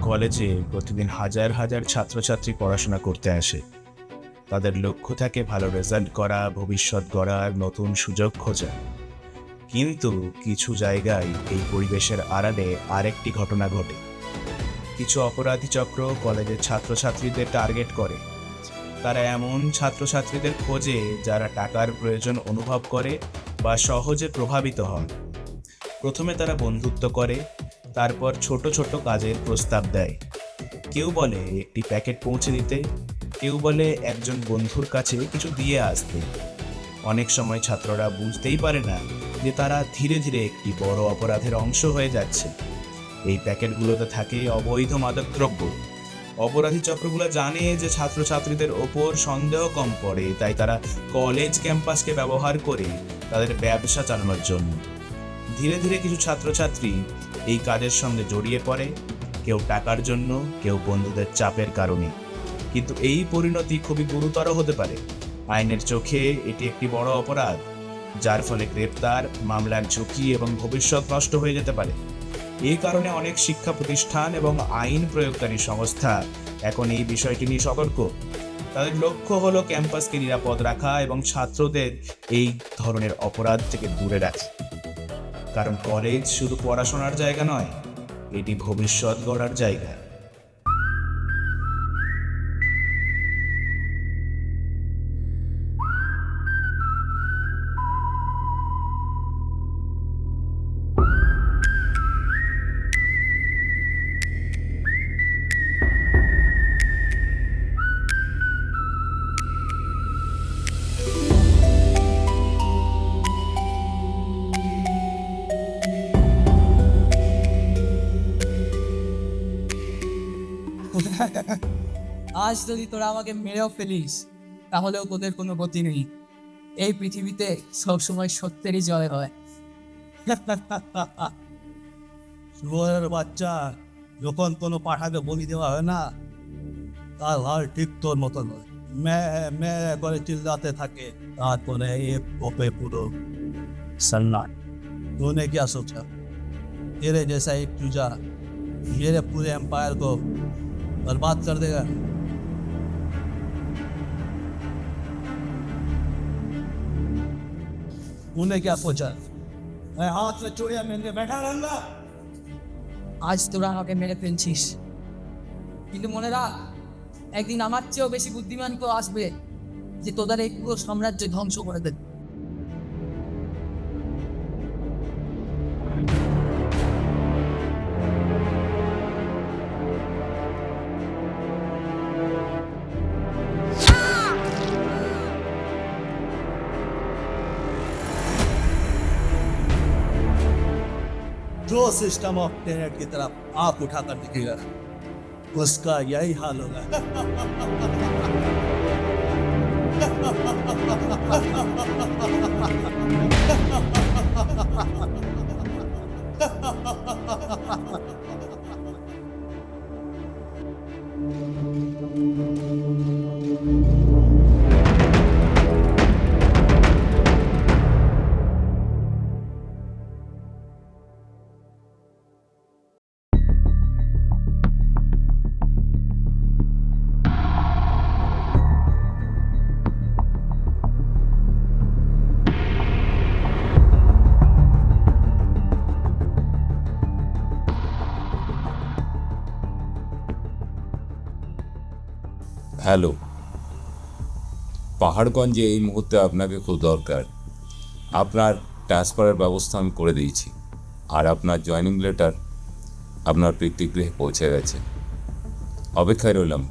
কলেজে প্রতিদিন হাজার হাজার ছাত্রছাত্রী পড়াশোনা করতে আসে। তাদের লক্ষ্য থাকে ভালো রেজাল্ট করা, ভবিষ্যৎ গড়ার নতুন সুযোগ খোঁজা। কিন্তু কিছু জায়গায় এই পরিবেশের আড়ালে আরেকটি ঘটনা ঘটে। কিছু অপরাধী চক্র কলেজের ছাত্রছাত্রীদের টার্গেট করে। তারা এমন ছাত্রছাত্রীদের খোঁজে যারা টাকার প্রয়োজন অনুভব করে বা সহজে প্রভাবিত হন। প্রথমে তারা বন্ধুত্ব করে, তারপর ছোট ছোট কাজের প্রস্তাব দেয়। কেউ বলে একটি প্যাকেট পৌঁছে দিতে, কেউ বলে একজন বন্ধুর কাছে কিছু দিয়ে আসতে। অনেক সময় ছাত্ররা বুঝতেই পারে না যে তারা ধীরে ধীরে একটি বড় অপরাধের অংশ হয়ে যাচ্ছে। এই প্যাকেটগুলোতে থাকে অবৈধ মাদকদ্রব্য। অপরাধী চক্রগুলো জানে যে ছাত্রছাত্রীদের ওপর সন্দেহ কম পড়ে, তাই তারা কলেজ ক্যাম্পাসকে ব্যবহার করে তাদের ব্যবসা চালানোর জন্য। ধীরে ধীরে কিছু ছাত্রছাত্রী এই কাজের সঙ্গে জড়িয়ে পড়ে, কেউ টাকার জন্য, কেউ বন্ধুদের চাপের কারণে। কিন্তু এই পরিণতি খুবই গুরুতর হতে পারে। আইনের চোখে এটি একটি বড় অপরাধ, যার ফলে গ্রেপ্তার, মামলার ঝুঁকি এবং ভবিষ্যৎ নষ্ট হয়ে যেতে পারে। এই কারণে অনেক শিক্ষা প্রতিষ্ঠান এবং আইন প্রয়োগকারী সংস্থা এখন এই বিষয়টি নিয়ে সতর্ক। তাদের লক্ষ্য হলো ক্যাম্পাসকে নিরাপদ রাখা এবং ছাত্রদের এই ধরনের অপরাধ থেকে দূরে রাখা। কারণ কলেজ শুধু পড়াশোনার জায়গা নয়, এটি ভবিষ্যৎ গড়ার জায়গা। আজ যদি তোরা আমাকে মেরেও ফেলিস, তাহলেও তোদের কোনো গতি নেই। এই পৃথিবীতে সবসময় সত্যেরই জয় হয়। শুয়োরের বাচ্চা, যখন কোনো পাঠাকে বলি দেওয়া হয় না, তার হাল ঠিক তোর মতো নয়। মে করে চিল্লাতে থাকে, তারপরে ওপে পুরো सन्नाट। तूने क्या सोचा तेरे जैसा एक चूजा मेरे पूरे एम्पायर को बर्बाद कर देगा? तूने क्या सोचा मैं हाथ में चूड़िया मिल के बैठा रहूंगा? আজ তোরা আমাকে মেরে ফেলছিস, কিন্তু মনে রাখ, একদিন আমার চেয়েও বেশি বুদ্ধিমান কেউ আসবে যে তোদের এই পুরো সাম্রাজ্য ধ্বংস করে দেবে। जो सिस्टम ऑफ टेनेट की तरफ आंख उठाकर दिखेगा, उसका यही हाल होगा। হ্যালো, পাহাড়গঞ্জে এই মুহূর্তে আপনাকে খুব দরকার। আপনার ট্রান্সফারের ব্যবস্থা আমি করে দিয়েছি, আর আপনার জয়েনিং লেটার আপনার পিতৃগৃহে পৌঁছে গেছে। অপেক্ষায় রইলাম।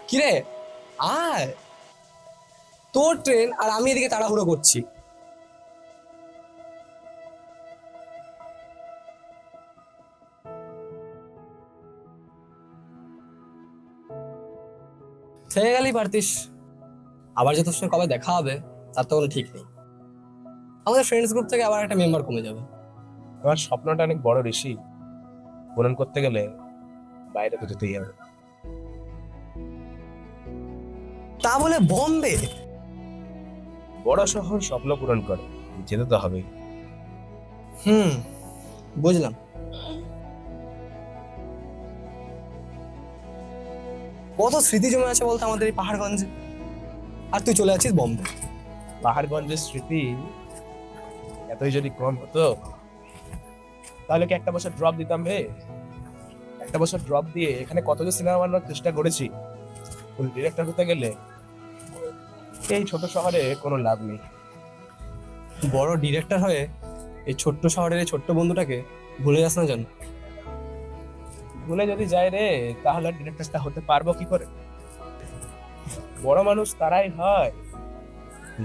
কিরে আয়, তোর ট্রেন আর আমি এদিকে তাড়াহুড়ো করছি। থেকে গেলেই পারতিস, আবার যে তোর সঙ্গে কবে দেখা হবে তার তো কোনো ঠিক নেই। আমাদের ফ্রেন্ডস গ্রুপ থেকে আবার একটা মেম্বার কমে যাবে। আমার স্বপ্নটা অনেক বড়, ঋষি। পূরণ করতে গেলে বাইরে তো যেতেই হবে। তা বলে বম্বে? বড় শহর স্বপ্ন পূরণ করে, যেতে তো হবে। বুঝলাম। কত স্মৃতি জমে আছে বলতো আমাদের এই পাহাড়গঞ্জে, আর তুই চলে আছিস বম্বে। পাহাড়গঞ্জের স্মৃতি এতই যদি কম হতো তাহলে কি একটা বছর ড্রপ দিতাম রে? একটা বছর ড্রপ দিয়ে এখানে কত যে সিনেমা বানানোর চেষ্টা করেছি, ডিরেক্টর হতে গেলে এই ছোট শহরে কোনো লাভ নেই। বড় ডিরেক্টর হয়ে এই ছোট্ট শহরের এই ছোট্ট বন্ধুটাকে ভুলে যাস না জান। ভুলে যদি যায় রে তাহলে ডিরেক্টরটা হতে পারবো কি করে? বড় মানুষ তারাই হয়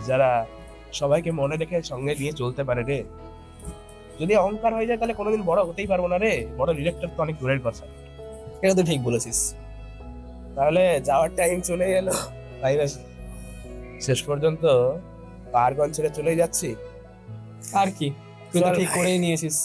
যারা সবাইকে মনে রেখে সঙ্গে নিয়ে চলতে পারে রে। যদি অহংকার হয়ে যায় তাহলে কোনোদিন বড় হতেই পারবো না রে। বড় ডিরেক্টর তো অনেক দূরের কথা। এটা তুই ঠিক বলেছিস। তাহলে যাওয়ার টাইম চলে এলো, তাই না? শেষ পর্যন্ত পাহাড়গঞ্জ ছেড়ে চলে যাচ্ছি। আর কি, তুই তো চল ঠিক ভাই। করেই নিয়েছিস।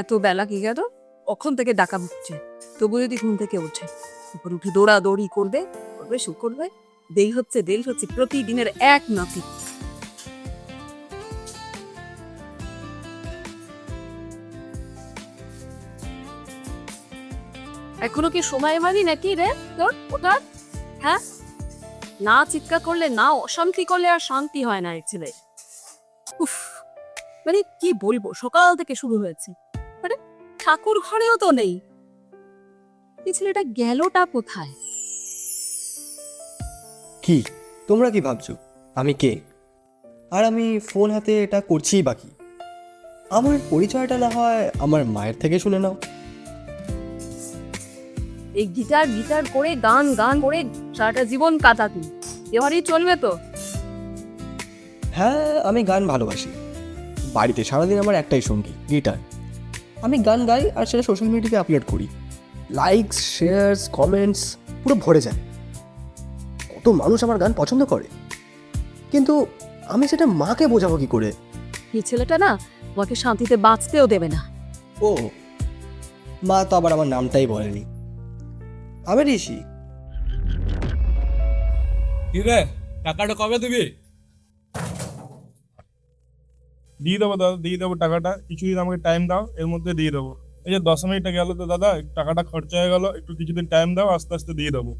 এত বেলা কি গেল, কখন থেকে ডাকা হচ্ছে, তবু যদি ঘুম থেকে ওঠে উপর উঠে দৌড়াদৌড়ি করবে করবে শু করবে, দেরি হচ্ছে প্রতিদিনের এক নাতি। এখনো কি সময় হয়নি নাকি রে তোর ওটার? হ্যাঁ, না চিৎকার করলে, না অশান্তি করলে আর শান্তি হয় না এই ছেলে। উফ, মানে কি বলবো, সকাল থেকে শুরু হয়েছে, মানে ঠাকুর ঘরেও তো নেই। এই ছেলেটা গেলটা কোথায়? কি তোমরা কি ভাবছো আমি কে? আর আমি ফোন হাতে এটা করছিই বাকি। আমার পরিচয়টা না হয় আমার মায়ের থেকে শুনে নাও। এই গিটার গিটার করে গান গান করে সারাটা জীবন কাটাতি, এবারই চলবে তো? হ্যাঁ, আমি গান ভালোবাসি। বাড়িতে সারাদিন আমার একটাই সঙ্গী, গিটার। আমি গান গাই আর সেটা সোশ্যাল মিডিয়াতে আপলোড করি। লাইকস, শেয়ারস, কমেন্টস পুরো ভরে যায়। কত মানুষ আমার গান পছন্দ করে, কিন্তু আমি সেটা মাকে বোঝাবো কি করে? এই ছেলেটা না তোমাকে শান্তিতে বাঁচতেও দেবে না। ও, মা তো আবার আমার নামটাই বলেনি। আমি ঋষি। কি রে, টাকাটা কবে দিবি? দিয়ে দেবো দাদা, দিয়ে দেবো টাকাটা। কিছুদিন আমাকে টাইম দাও, এর মধ্যে দিয়ে দেবো। এই যে 10 মিনিটটা গেল তো দাদা, টাকাটা খরচা হয়ে গেল, একটু কিছুদিন টাইম দাও, আস্তে আস্তে দিয়ে দেবো।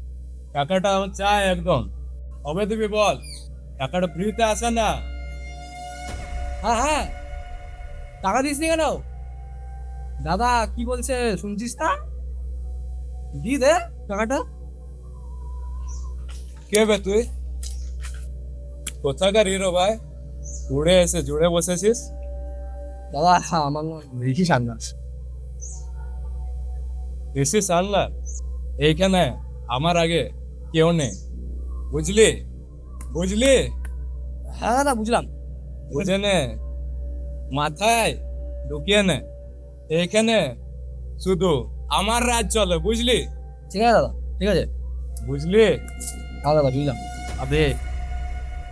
টাকাটা আমার চাই একদম। কবে দিবি বল, টাকাটা ফ্রিতে আসে না। হ্যাঁ হ্যাঁ, টাকা দিস নি কেন? দাদা কি বলছে শুনছিস না? দি দে টাকাটা। কে বে তুই? কোথাকার হিরো ভাই? উড়ে এসে জুড়ে বসেছিস। দাদা আমার ঋষি সান্নাস। ঋষি সাল্লার এইখানে আমার আগে কেউ নেই, বুঝলি বুঝলি? হ্যাঁ দাদা বুঝলাম। বুঝে নে, মাথায় ঢুকিয়ে নে। এইখানে শুধু আমার রাজ চলে, বুঝলি ঠিক আছে দাদা, ঠিক আছে। বুঝলি? হ্যাঁ দাদা বুঝলাম। আবে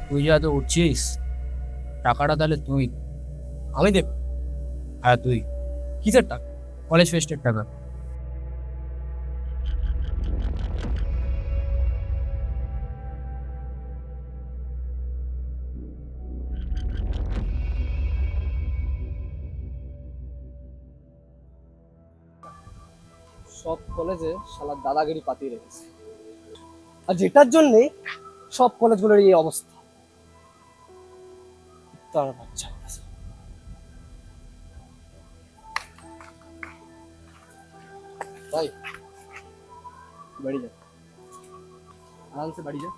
তুই যা তো উঠছিস, টাকাটা তাহলে তুই, আমি দেব। হ্যাঁ তুই কিসের টাকা? কলেজ ফেস্টের টাকা। সব কলেজে শালার দাদাগিরি পাতিয়ে রেখেছে, আর যেটার জন্যে সব কলেজগুলোর এই অবস্থা। তার বাচ্চা ভাই, বাড়ি যা, আরামসে বাড়ি যা।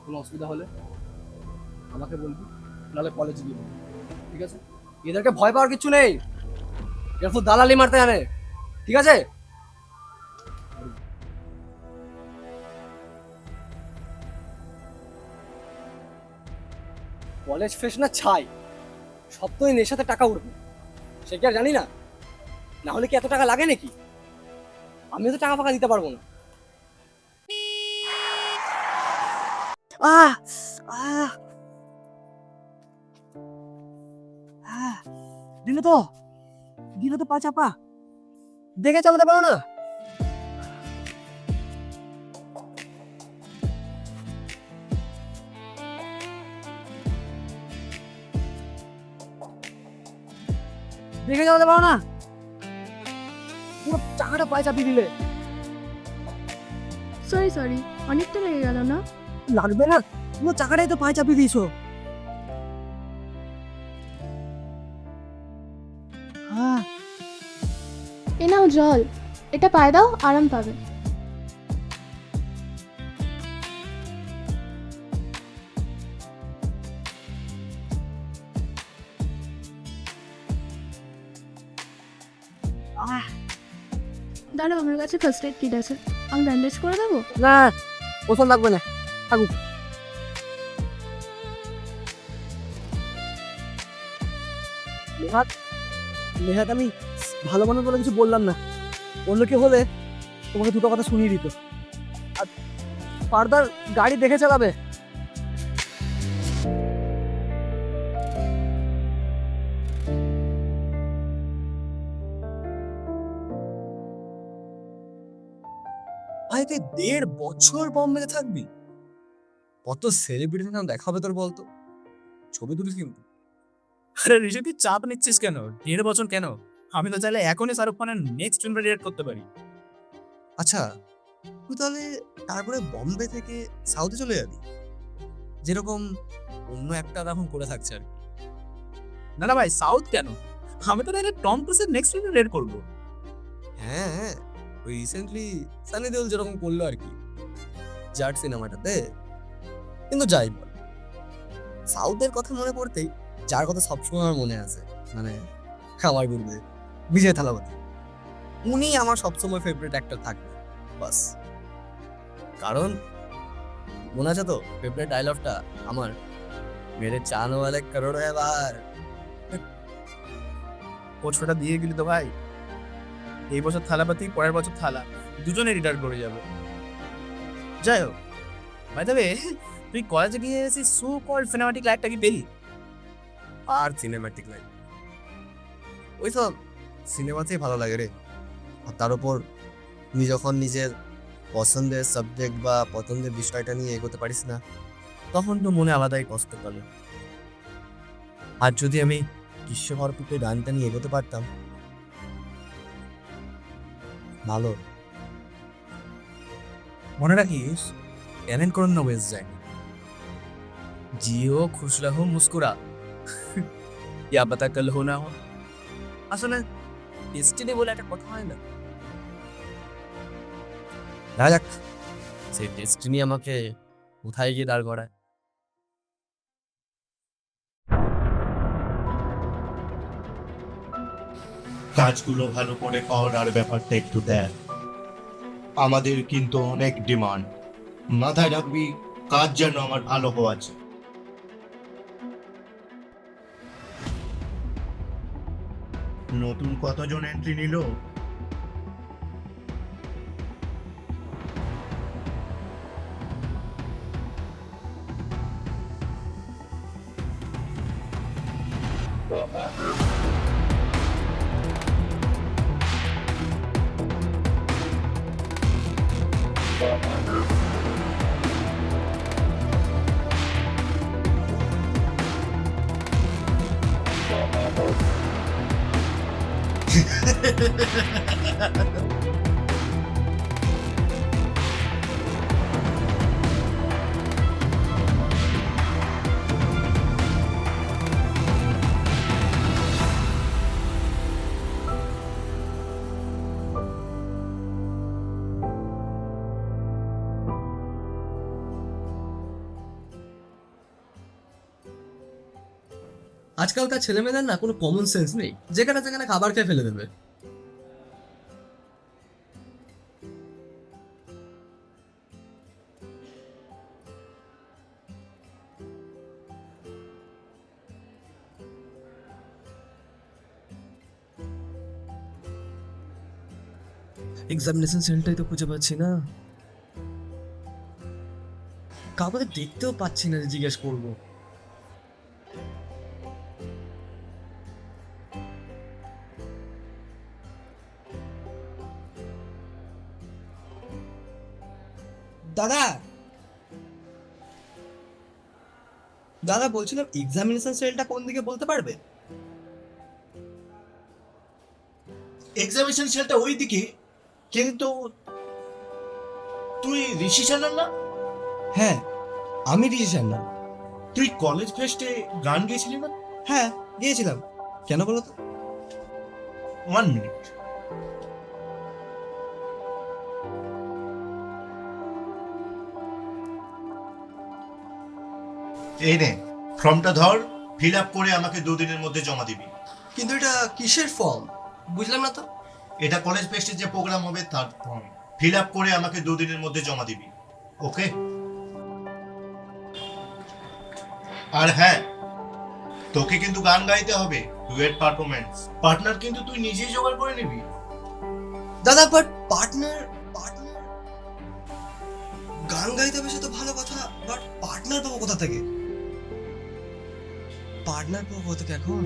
কোনো অসুবিধা হলে আমাকে বলবি, নাহলে কলেজে গিয়ে বলবি, ঠিক আছে? এদেরকে ভয় পাওয়ার কিছু নেই, এরা তো দালালি মারতে জানে, ঠিক আছে? কলেজ ফ্রেশ না ছাই, সব তো এই নেশাতে টাকা উঠবে, সে কি আর জানি না? না হলে কি এত টাকা লাগে নাকি? আমি তো টাকা ফাঁকা দিতে পারবো না। দিলে তো পা চাপা, দেখে চালাতে পারো না? দেখে চালাতে পারো না? পুরো চাকাটা পায়ে চাপিয়ে দিলে। সরি অনেকটা লেগে গেল না? লাগবে না, পুরো চাকাটাই তো পায়ে চাপিয়ে দিয়েছো। এ নাও জল, এটা পায়ে দাও, আরাম পাবে। দাঁড়াও, আমার কাছে ফার্স্ট এড কিট আছে, আমি ব্যান্ডেজ করে দেবো। না, ওষুধ লাগবে না, থাকুক। নেহাত আমি ভালো মানুষ বলে কিছু বললাম না, অন্য কেউ হলে তোমাকে দুটো কথা শুনিয়ে দিত। আর ফার্দার গাড়ি দেখে চালাবে। ভাই তুই 1.5 বছর বম্বেতে থাকবি? কত সেলিব্রিটির নাম দেখা হবে তোর বলতো? ছবি তুলিস কিন্তু। আরে ঋষি, তুই চাপ নিচ্ছিস কেন? 1.5 বছর কেন? আমি তো চাইলে এখনই শাহরুখ খানের নেক্সট ফিল্মে রিয়েক্ট করতে পারি। আচ্ছা, তুই তাহলে তারপরে বম্বে থেকে সাউথে চলে যাবি, যেরকম অন্য একটা এখন করে থাকছে আর কি। না ভাই, সাউথ কেন? আমি তো ডাইরেক্ট টম ক্রুজের নেক্সট ফিল্মে রিয়েক্ট করবো। হ্যাঁ, ওই রিসেন্টলি সানি দেওল যেরকম করলো আর কি, জাট সিনেমাটাতে। কিন্তু যাই বল, সাউথের কথা মনে পড়তেই যার কথা সবসময় আমার মনে আছে, মানে আমার গুরুদেব বিজয় থালাপতি, উনি আমার সবসময় ফেভারিট অ্যাক্টর থাকবে বাস। কারণ মনে আছে তো ফেভারিট ডায়লগটা আমার, মেরে চানো ওয়ালে করোড়ো এবার। কোচটা দিয়ে গেলি তো ভাই, এই বছর থালাপাতি, পরের বছর থালা, দুজনে রিটায়ার করে যাবে। যাই হোক ভাই, তবে তুই কলেজে গিয়ে এসেছিস, সো কল্ড সিনেমাটিক লাইফটা কি পেলি? আর সিনেমাটিক লাইফ ওই সব সিনেমাতেই ভালো লাগে রে। আর তার উপর তুই যখন নিজের পছন্দের সাবজেক্ট বা পছন্দের বিষয়টা নিয়ে এগোতে পারিস না, তখন তো মনে আলাদাই কষ্ট করে। আর যদি আমি গ্রীষ্মবর্ষে গানটা নিয়ে এগোতে পারতাম, ভালো। মনে রাখিস, ট্যালেন্ট কোনো না ওয়েস্ট যায়, জিও খুশ রহো মুস্কুরা, ইয়া বাতা কাল হো না হো। আসলে ডেস্টিনি বলে একটা কথা হয় না? দেখা যাক সেই ডেস্টিনি আমাকে কোথায় গিয়ে দাঁড় করায়। কাজগুলো ভালো করে কর আর ব্যাপারটা একটু দেখ। আমাদের কিন্তু অনেক ডিমান্ড, মাথায় রাখবি কাজ যেন আমার ভালো হওয়া চাই। নতুন কতজন এন্ট্রি নিল? আজকালকার ছেলেমেয়েদের না কোনো কমন সেন্স নেই, যেখানে সেখানে খাবার খেয়ে ফেলে দেবে। এক্সামিনেশন সেলটাই তো খুঁজে পাচ্ছি না, কাউকে দেখতেও পাচ্ছি না যে জিজ্ঞেস করবো। দাদা দাদা বলছিলাম এক্সামিনেশন সেলটা কোন দিকে বলতে পারবে? এক্সামিনেশন সেলটা ওই দিকে, কিন্তু তুই ঋষি চ্যানেল না? হ্যাঁ, আমি ডিসিশন না। তুই কলেজ ফেস্টে গান গেয়েছিলি না? হ্যাঁ, গিয়েছিলাম। কেন বলো তো? 1 মিনিট। এই নে ফর্মটা ধর, ফিল আপ করে আমাকে 2 দিনের মধ্যে জমা দিবি। কিন্তু এটা কিসের ফর্ম বুঝলাম না তো। এটা কলেজ ফেস্টের যে প্রোগ্রাম হবে তার ফর্ম। ফিল আপ করে আমাকে 2 দিনের মধ্যে জমা দিবি, ওকে? আর হ্যাঁ, তোকে কিন্তু গান গাইতে হবে, ডুয়েট পারফরম্যান্স। পার্টনার কিন্তু তুই নিজেই জোগাড় করে নিবি। দাদা বাট পার্টনার গান গাইতে হবে সে তো ভালো কথা, বাট পার্টনার পাবো কোথা থেকে? পার্টনার পাবো কোথা থেকে এখন?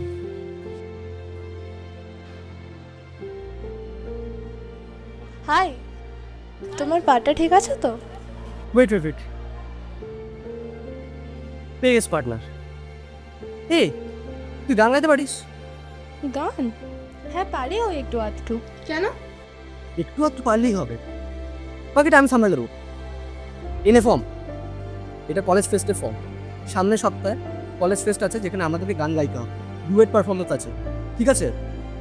হাই, তোমার পাটা ঠিক আছে তো? ওয়েট পেয়ে গেছ পার্টনার। এই তুই গান গাইতে পারিস? গান? হ্যাঁ পারি, ও একটু আধটু। কেন? একটু একটু পারলেই হবে, বাকিটা আমি সামনে দেবো। এনে ফর্ম, এটা কলেজ ফেস্টের ফর্ম। সামনের সপ্তাহে কলেজ ফেস্ট আছে যেখানে আমাদেরকে গান গাইতে হবে, ডুয়েট পারফরমেন্স আছে, ঠিক আছে?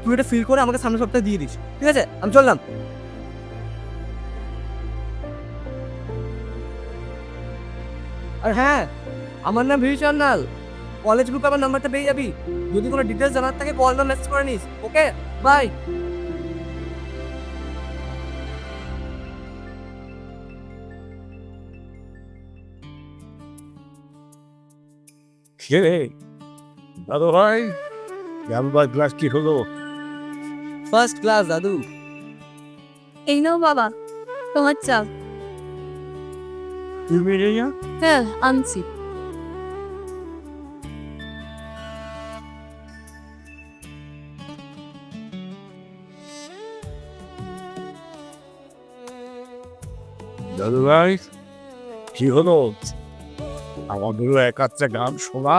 তুই এটা ফিল করে আমাকে সামনের সপ্তাহে দিয়ে দিস, ঠিক আছে? আমি চললাম। আর হ্যাঁ, আমার নাম ভিউ চান্নাল, কলেজ গ্রুপে আমার নাম্বারটা পেয়ে যাবি। যদি কোনো ডিটেলস জানার থাকে কল বা মেসেজ করে নিস, ওকে? বাই। দাদু ভাই, গানবার ক্লাস কি হলো? ফার্স্ট ক্লাস দাদু। এই নাও বাবা তোমার চা। তুমি হ্যাঁ আনছি। দাদু ভাই, কি হলো? আমাদেরও এক আধটা গান শোনা।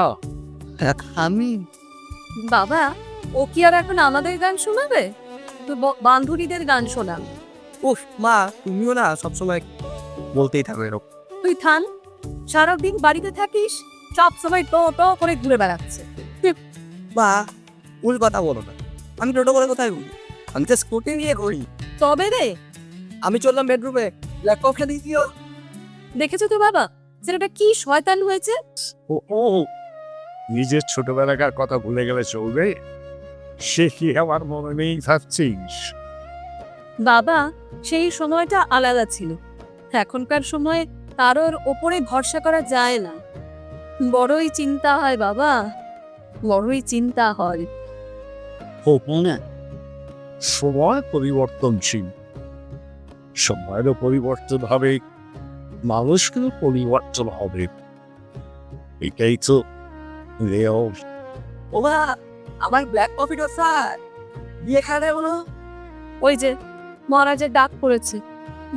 আমি বাবা, ও কি আর এখন আমাদের গান শোনাবে? তো বান্ধবীদের গান শোনান। উফ মা, তুমিও না সবসময় বলতেই থাকো এরকম। তুই থান, সারাদিন বাড়িতে থাকিস, সব সময় টো টো করে ঘুরে বেড়াচ্ছে। মা ভুল কথা বলো না, আমি টোটো করে কোথায় ঘুরি? আমি তো স্কুটি নিয়ে ঘুরি। তবে রে, আমি চললাম বেডরুমে, ব্ল্যাক কফি দিয়ে দিও। দেখেছো তো বাবা, ছেলেটা কি শয়তান হয়েছে। ও নিজের ছোটবেলাকার কথা ভুলে গেলে চলবে? সে কি আমার মনে নেই ভাবছিস? বাবা, সেই সময়টা আলাদা ছিল, এখনকার সময় কারোর ওপরে ভরসা করা যায় না। বড়ই চিন্তা হয় বাবা, বড়ই চিন্তা হয়। সময় পরিবর্তনশীল, সময়েরও পরিবর্তন হবে, মানুষকেও পরিবর্তন হবে, এটাই তো রেয়র। ও মা, আমার ব্ল্যাক কফিটা স্যার দিয়ে খাবে বলো। ওই যে মহারাজের ডাক পড়েছে,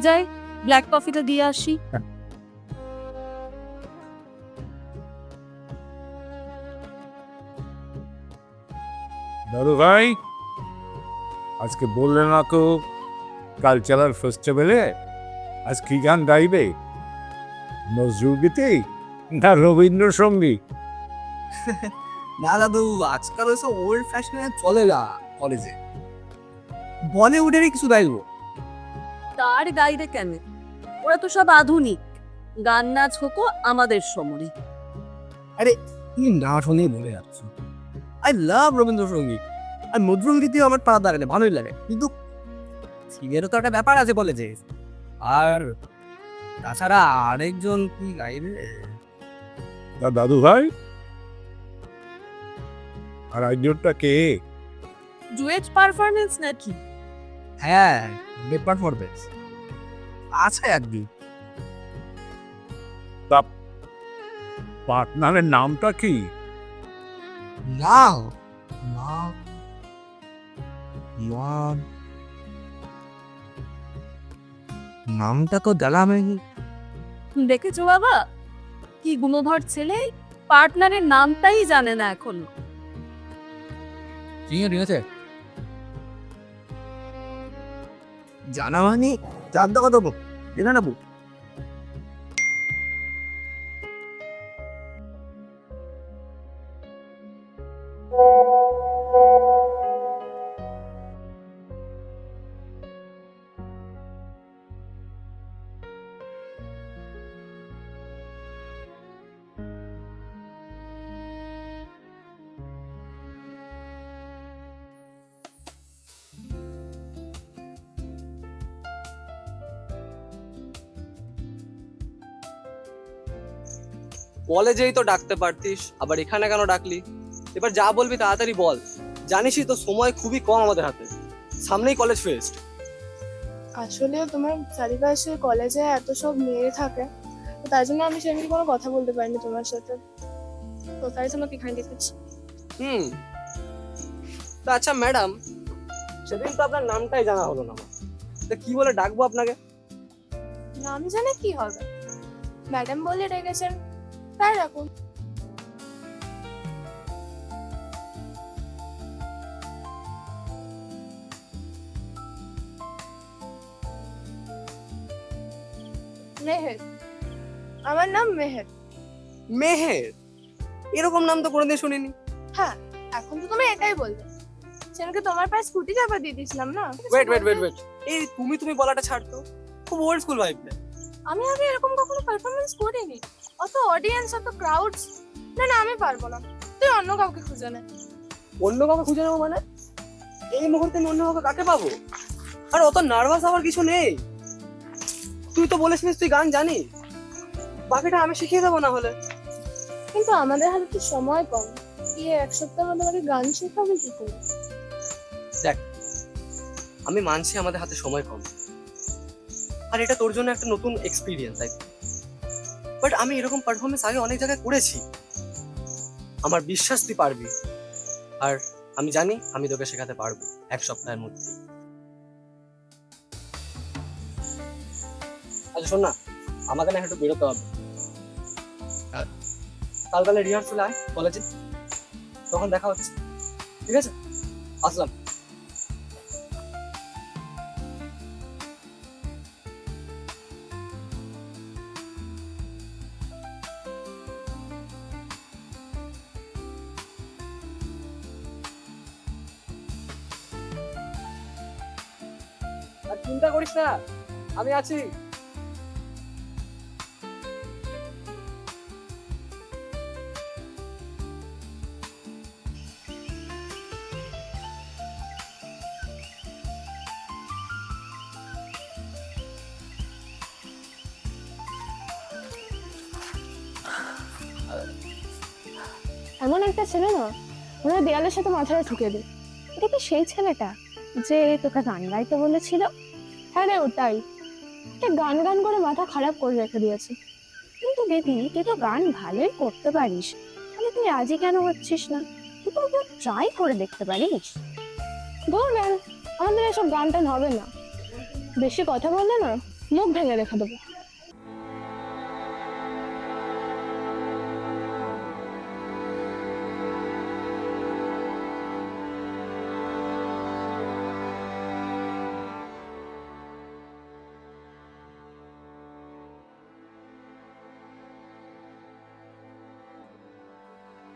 যাই ব্ল্যাক কফিটা দিয়ে আসি। দাদু ভাই, আজকে বললে না তো কালচারাল ফেস্টিভ্যালে আজ কি গান গাইবে? নজরুল গীতি না রবীন্দ্রসঙ্গীত? না দাদু, আজকাল ওইসব ওল্ড ফ্যাশনে চলে না কলেজে, বলিউডেরই কিছু গাইবো। তার গাইরে কেন? ওরা তো সব আধুনিক, গান নাচ হতো আমাদের সময়। আরে তুমি না শুনেই বলে যাচ্ছ। I love Rabindrasangeet. আর নজরুলগীতিও আমার পাড়া দাঁড়ালে ভালোই লাগে, কিন্তু সিঙ্গেরও তো একটা ব্যাপার আছে বলে যে। আর তাছাড়া আরেকজন কি গাইবে? দাদু ভাই আর আইডিয়াটা কে? ডুয়েট পারফরমেন্স নাকি? হ্যাঁ, বেপার ফরবেস আছে একদিন। পার্টনারের নামটা কি? নাও নাও নাম, নামটা তো জানা নেই। দেখেছো বাবা, কি গুণধর ছেলে, পার্টনারের নামটাই জানে না এখন। ঠিক আছে, জানা মানে জানতে কত জেনে নেবো। কলেজেই তো ডাকতে পারতিস, আবার এখানে কেন ডাকলি? এবার যা বলবি তাড়াতাড়ি বল, জানিসই তো সময় খুবই কম আমাদের হাতে, সামনেই কলেজ ফেস্ট। আসলে তোমার চারিপাশে কলেজে এত সব মেয়ে থাকে, তো তাই জন্য আমি সেদিন কোনো কথা বলতে পারিনি তোমার সাথে, তো তাই জন্য এখানে দেখেছি। তা আচ্ছা ম্যাডাম, সেদিন তো আপনার নামটাই জানা হলো না, তা কি বলে ডাকবো আপনাকে? নাম জানে কি হবে, ম্যাডাম বলে রেখেছেন, তাই রাখুন। মেহের, আমার নাম মেহের। মেহের? এরকম নাম তো কোনোদিন শুনিনি। হ্যাঁ, এখন তো তুমি এটাই বলবে, সেদিনকে তোমার পায়ে স্কুটি চাপা দিয়ে দিয়েছিলাম না। ওয়েট, এই তুমি বলাটা ছাড়তো, খুব ওল্ড স্কুল ভাইব। আমি আগে এরকম কখনো পারফরমেন্স করিনি, অত অডিয়েন্স, অত ক্রাউড। না না, আমি পারবো না, তুই অন্য কাউকে খুঁজে নে। অন্য কাউকে খুঁজে নেবো মানে? এই মুহূর্তে আমি অন্য কাউকে কাকে পাবো? আর অত নার্ভাস হওয়ার কিছু নেই, তুই তো বলেছিলিস তুই গান জানিস, বাকিটা আমি শিখিয়ে দেবো না হলে। কিন্তু আমাদের হাতে তো সময় কম, কি এক সপ্তাহের মধ্যে আমাকে গান শেখাবে কি করে? দেখ, আমি মানছি আমাদের হাতে সময় কম, আর এটা তোর জন্য একটা নতুন এক্সপিরিয়েন্স, বাট আমি এরকম পারফরমেন্স আগে অনেক জায়গায় করেছি, আমার বিশ্বাস তুই পারবি, আর আমি জানি আমি তোকে শেখাতে পারবো এক সপ্তাহের মধ্যে। আচ্ছা শোন না, আমাকে না একটু বেরোতে হবে, কালকালে রিহার্সাল আয় কলেজে, তখন দেখা হচ্ছে, ঠিক আছে? আসলাম। আর চিন্তা করিস না, আমি আছি। এমন একটা ছেলে না, ওরা দেয়ালের সাথে মাথাটা ঠুকে দিই। এটা কি সেই ছেলেটা যে তোকে গান গাইতে বলেছিল? হ্যাঁ রে, ওটাই। গান গান করে মাথা খারাপ করে রেখে দিয়েছে। কিন্তু দিদি, তুই তো গান ভালোই করতে পারিস, তাহলে তুই রাজি কেন হচ্ছিস না? তুই তো ট্রাই করে দেখতে পারিস। ধর ম্যাম, আমাদের এসব গান টান হবে না, বেশি কথা বললে না মুখ ভেঙে রেখে দেবো।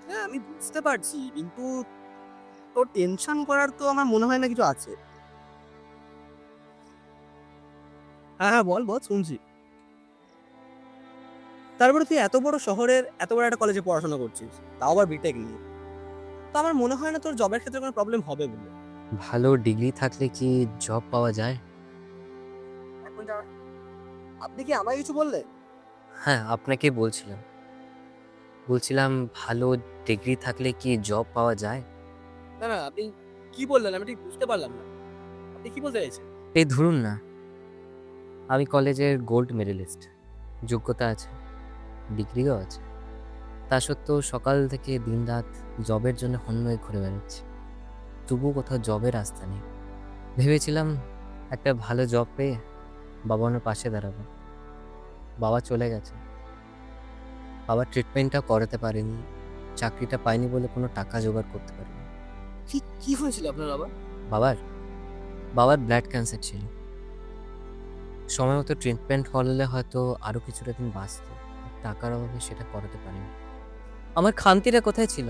হ্যাঁ, আমি বুঝতে পারছি, কিন্তু তোর টেনশন করার তো আমার মনে হয় না কিছু আছে। হ্যাঁ হ্যাঁ, বল বল, শুনছি। তারপরে তুই এত বড় শহরের এত বড় একটা কলেজে পড়াশোনা করছিস, তাও আবার বিটেক নিয়ে। তো আমার মনে হয় না তোর জবের ক্ষেত্রে কোনো প্রবলেম হবে বলে। ভালো ডিগ্রি থাকলে কি জব পাওয়া যায়? আপনি কি আমায় কিছু বললেন? হ্যাঁ, আপনাকে বলছিলাম ভালো ডিগ্রি থাকলে কি জব পাওয়া যায়? না না, আপনি কি বললেন আমি ঠিক বুঝতে পারলাম না। আপনি কি বলতে চাইছেন? এই ধরুন না, আমি কলেজের গোল্ড মেডেলিস্ট, যোগ্যতা আছে, ডিগ্রিও আছে, তা সত্ত্বেও সকাল থেকে দিনরাত জবের জন্য হন্যে ঘুরে বেড়াচ্ছি, তবুও কোথাও জবের রাস্তা নেই। ভেবেছিলাম একটা ভালো জব পেয়ে বাবা মার পাশে দাঁড়াবো। বাবা চলে গেছে, বাবার ট্রিটমেন্টটা করাতে পারিনি, চাকরিটা পাইনি বলে কোনো টাকা জোগাড় করতে পারিনি। কি হয়েছিল আপনার আবার? বাবার ব্লাড ক্যান্সার ছিল, সময় মতো ট্রিটমেন্ট করলে হয়তো আরও কিছুটা দিন বাঁচত, টাকার অভাবে সেটা করাতে পারিনি। আমার খামতিটা কোথায় ছিল?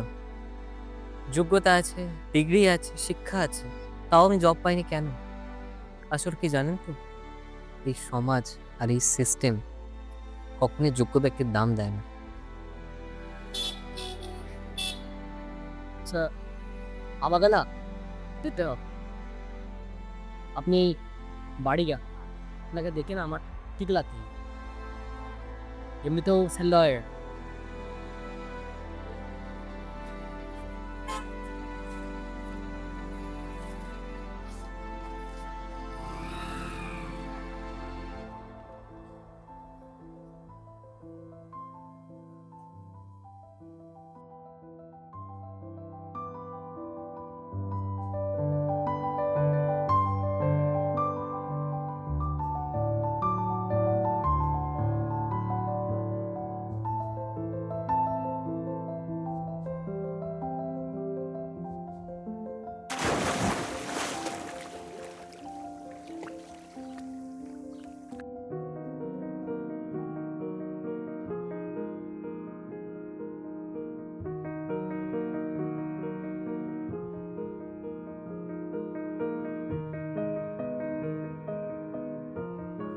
যোগ্যতা আছে, ডিগ্রি আছে, শিক্ষা আছে, তাও আমি জব পাইনি কেন? আসলে কি জানেন তো, এই সমাজ আর এই সিস্টেম কখনোই যোগ্য ব্যক্তির দাম দেয় না। আচ্ছা, আমাকে না দিতে হবে। আপনি বাড়ি গা, আপনাকে দেখে না আমার ঠিক লাগছে। এমনিতেও লয়ার।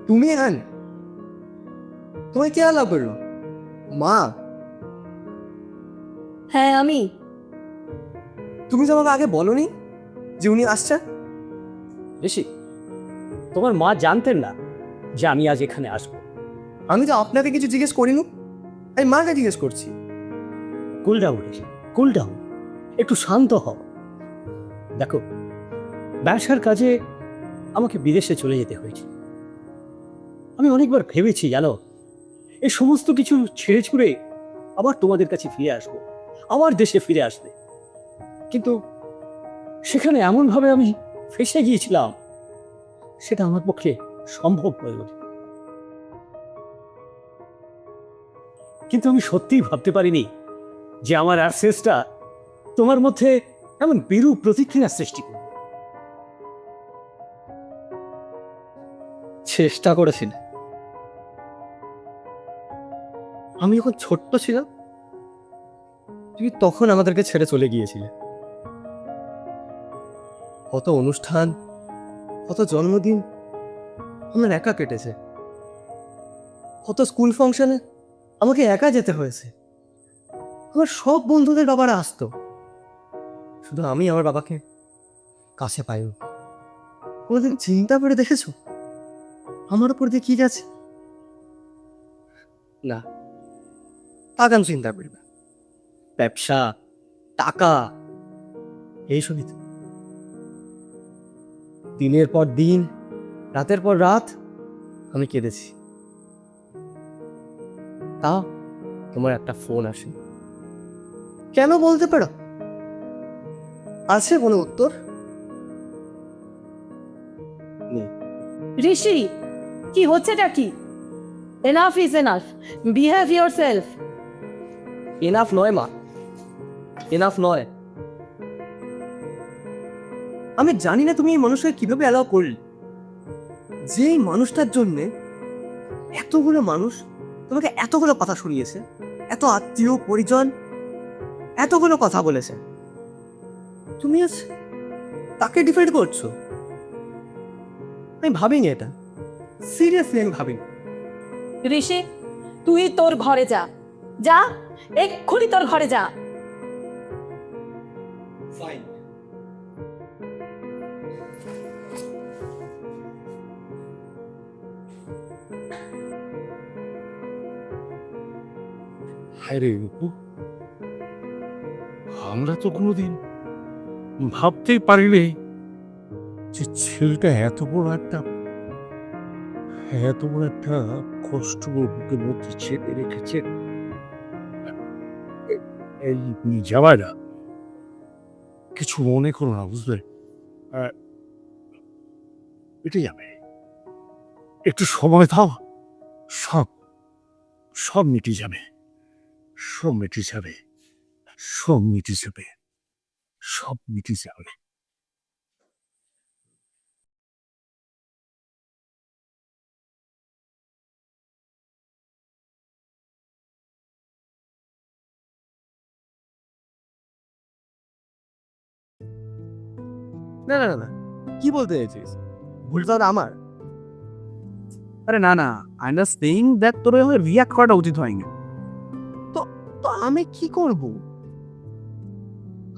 তুমি এখানে? তোমায় কে আলাপ করলো? মা? হ্যাঁ আমি। তুমি তো আমাকে আগে বলনি যে উনি আসছেন। ঋষি, তোমার মা জানতেন না যে আমি আজ এখানে আসবো? আমি তো আপনাকে কিছু জিজ্ঞেস করিনি, আমি মাকে জিজ্ঞেস করছি। কুল ডাউন ঋষি, কুল ডাউন, একটু শান্ত হও। দেখো, ব্যবসার কাজে আমাকে বিদেশে চলে যেতে হয়েছে। আমি অনেকবার ভেবেছি জানো, এই সমস্ত কিছু ছেড়ে ছুড়ে আবার তোমাদের কাছে ফিরে আসবো, আমার দেশে ফিরে আসবে। কিন্তু সেখানে এমনভাবে আমি ফেসে গিয়েছিলাম, সেটা আমার পক্ষে সম্ভব হয়ে ওঠে। কিন্তু আমি সত্যিই ভাবতে পারিনি যে আমার অ্যাক্সেসটা তোমার মধ্যে এমন বিরূপ প্রতিক্রিয়া সৃষ্টি করবে। চেষ্টা করেছিল। আমি যখন ছোট্ট ছিলাম তুমি তখন আমাদেরকে ছেড়ে চলে গিয়েছিলে। কত অনুষ্ঠান, কত জন্মদিন আমার একা কেটেছে, কত স্কুল ফাংশনে আমাকে একা যেতে হয়েছে। আমার সব বন্ধুদের বাবারা আসতো, শুধু আমি আমার বাবাকে কাছে পাইনি। কোনোদিন চিন্তা করে দেখেছো আমার উপর দিয়ে কি গেছে? না, আগাম চিন্তা করবে। ব্যবসা, টাকা, এইসবই তো। দিনের পর দিন, রাতের পর রাত আমি কেঁদেছি। তা তোমার একটা ফোন আসে, কেন বলতে পারো? আছে কোনো উত্তর? নেই। ঋষি, কি হচ্ছেটা কি? Enough is enough, behave yourself. Enough নয় মা, এনাফ নয়। আমি জানি না তুমি এই মানুষকে কিভাবে অ্যালাউ করলে, যে এই মানুষটার জন্যে এতগুলো মানুষ তোমাকে এতগুলো কথা শুনিয়েছে, এত আত্মীয় পরিজন এতগুলো কথা বলেছে, তুমি আজ তাকে ডিফেন্ড করছো। আমি ভাবিনি এটা, সিরিয়াসলি আমি ভাবিনি। ঋষি, তুই তোর ঘরে যা, যা, এক্ষুনি তোর ঘরে যা। ফাইন। হায় রে অপু, আমরা তো কোনোদিন ভাবতেই পারিনি যে ছেলেটা এত বড় একটা কষ্ট বুকের মধ্যে চেপে রেখেছে। এই জামাইরা, কিছু মনে করো না, বুঝলে? মিটে যাবে, একটু সময় দাও, সব সব মিটে যাবে, সব মিটে যাবে, সব মিটে যাবে, সব মিটে যাবে। না না না না, কি বলতে চাইছিস? ভুলটা তো আমার। আরে না না, I am just saying that তোর এভাবে রিয়াক্ট করাটা উচিত হয়নি। তো তো আমি কি করব?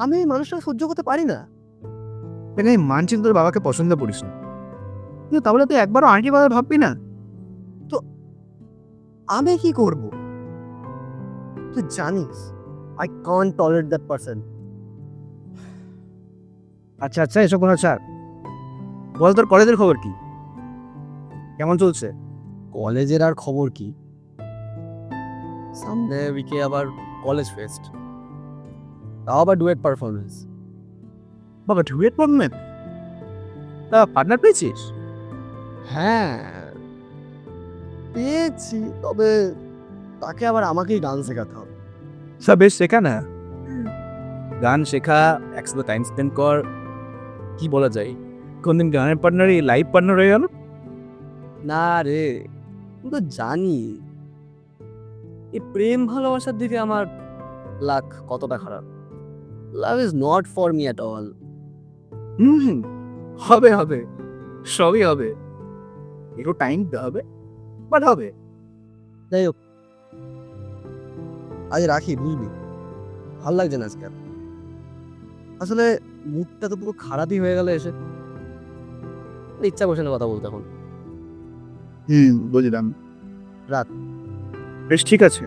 আমি এই মানুষটাকে সহ্য করতে পারি না। দেখ, আমি মানছি তোর বাবাকে পছন্দ করিস না, কিন্তু তাহলে তুই একবারও আন্টি বাবা ভাববি না? তো আমি কি করব? তুই জানিস I can't tolerate that person. আচ্ছা আচ্ছা, এসব কোনো ছাড়। বল, তোর কলেজের খবর কি? কেমন চলছে? কলেজের আর খবর কি? সামনে উইকে আবার কলেজ ফেস্ট, তাও আবার ডুয়েট পারফরমেন্স। বাবা, ডুয়েট পারফরমেন্স? তা পার্টনার পেয়েছিস? হ্যাঁ পেয়েছি, তবে তাকে আবার আমাকেই গান শেখাতে হবে। সব বেশ, শেখা না, গান শেখা, একসাথে টাইম স্পেন্ড কর। কি বলা যায়, কোনদিন গানের পার্টনারই লাইফ পার্টনার হয়ে গেল? না রে, কিন্তু জানি এই প্রেম ভালোবাসার দিকে আমার লাক কতটা খারাপ। Love is not for me at all. হবে হবে, সবই হবে, একটু টাইম দিতে হবে, বাট হবে। যাই হোক, আজ রাখি, বুঝলি? ভাল লাগছে না আজকে। আসলে মুডটা তো পুরো খারাপই হয়ে গেল এসে। ইচ্ছা করছে না কথা বলতে এখন। বুঝলাম। রাত। বেশ, ঠিক আছে,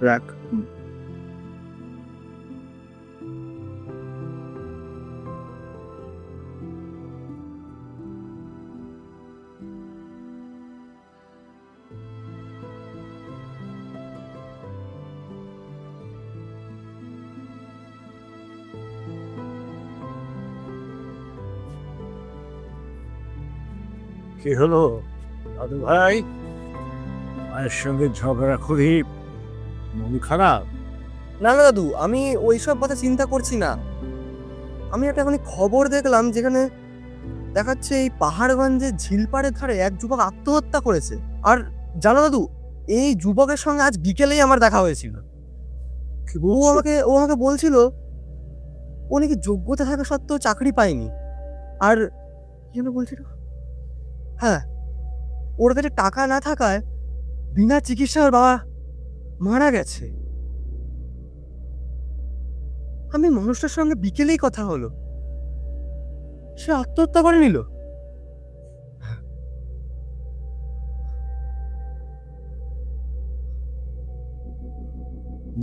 রাখ। কি হলো দাদু ভাই? মায়ের সঙ্গে ঝগড়া করি, মন খারাপ? না না দাদু, আমি ওইসব কথা চিন্তা করছি না। আমি একটা এখনই খবর দেখলাম যেখানে দেখাচ্ছে এই পাহাড়গঞ্জের ঝিলপাড়ের ধারে এক যুবক আত্মহত্যা করেছে। আর জানো দাদু, এই যুবকের সঙ্গে আজ বিকেলেই আমার দেখা হয়েছিল। ও আমাকে বলছিল ও নাকি যোগ্যতা থাকা সত্ত্বেও চাকরি পায়নি। আর কি যেন বলছিল, হ্যাঁ, ওর কাছে টাকা না থাকায় বিনা চিকিৎসার বাবা মারা গেছে। আমি মানুষটার সঙ্গে বিকেলেই কথা হলো, সে আত্মহত্যা করে নিল।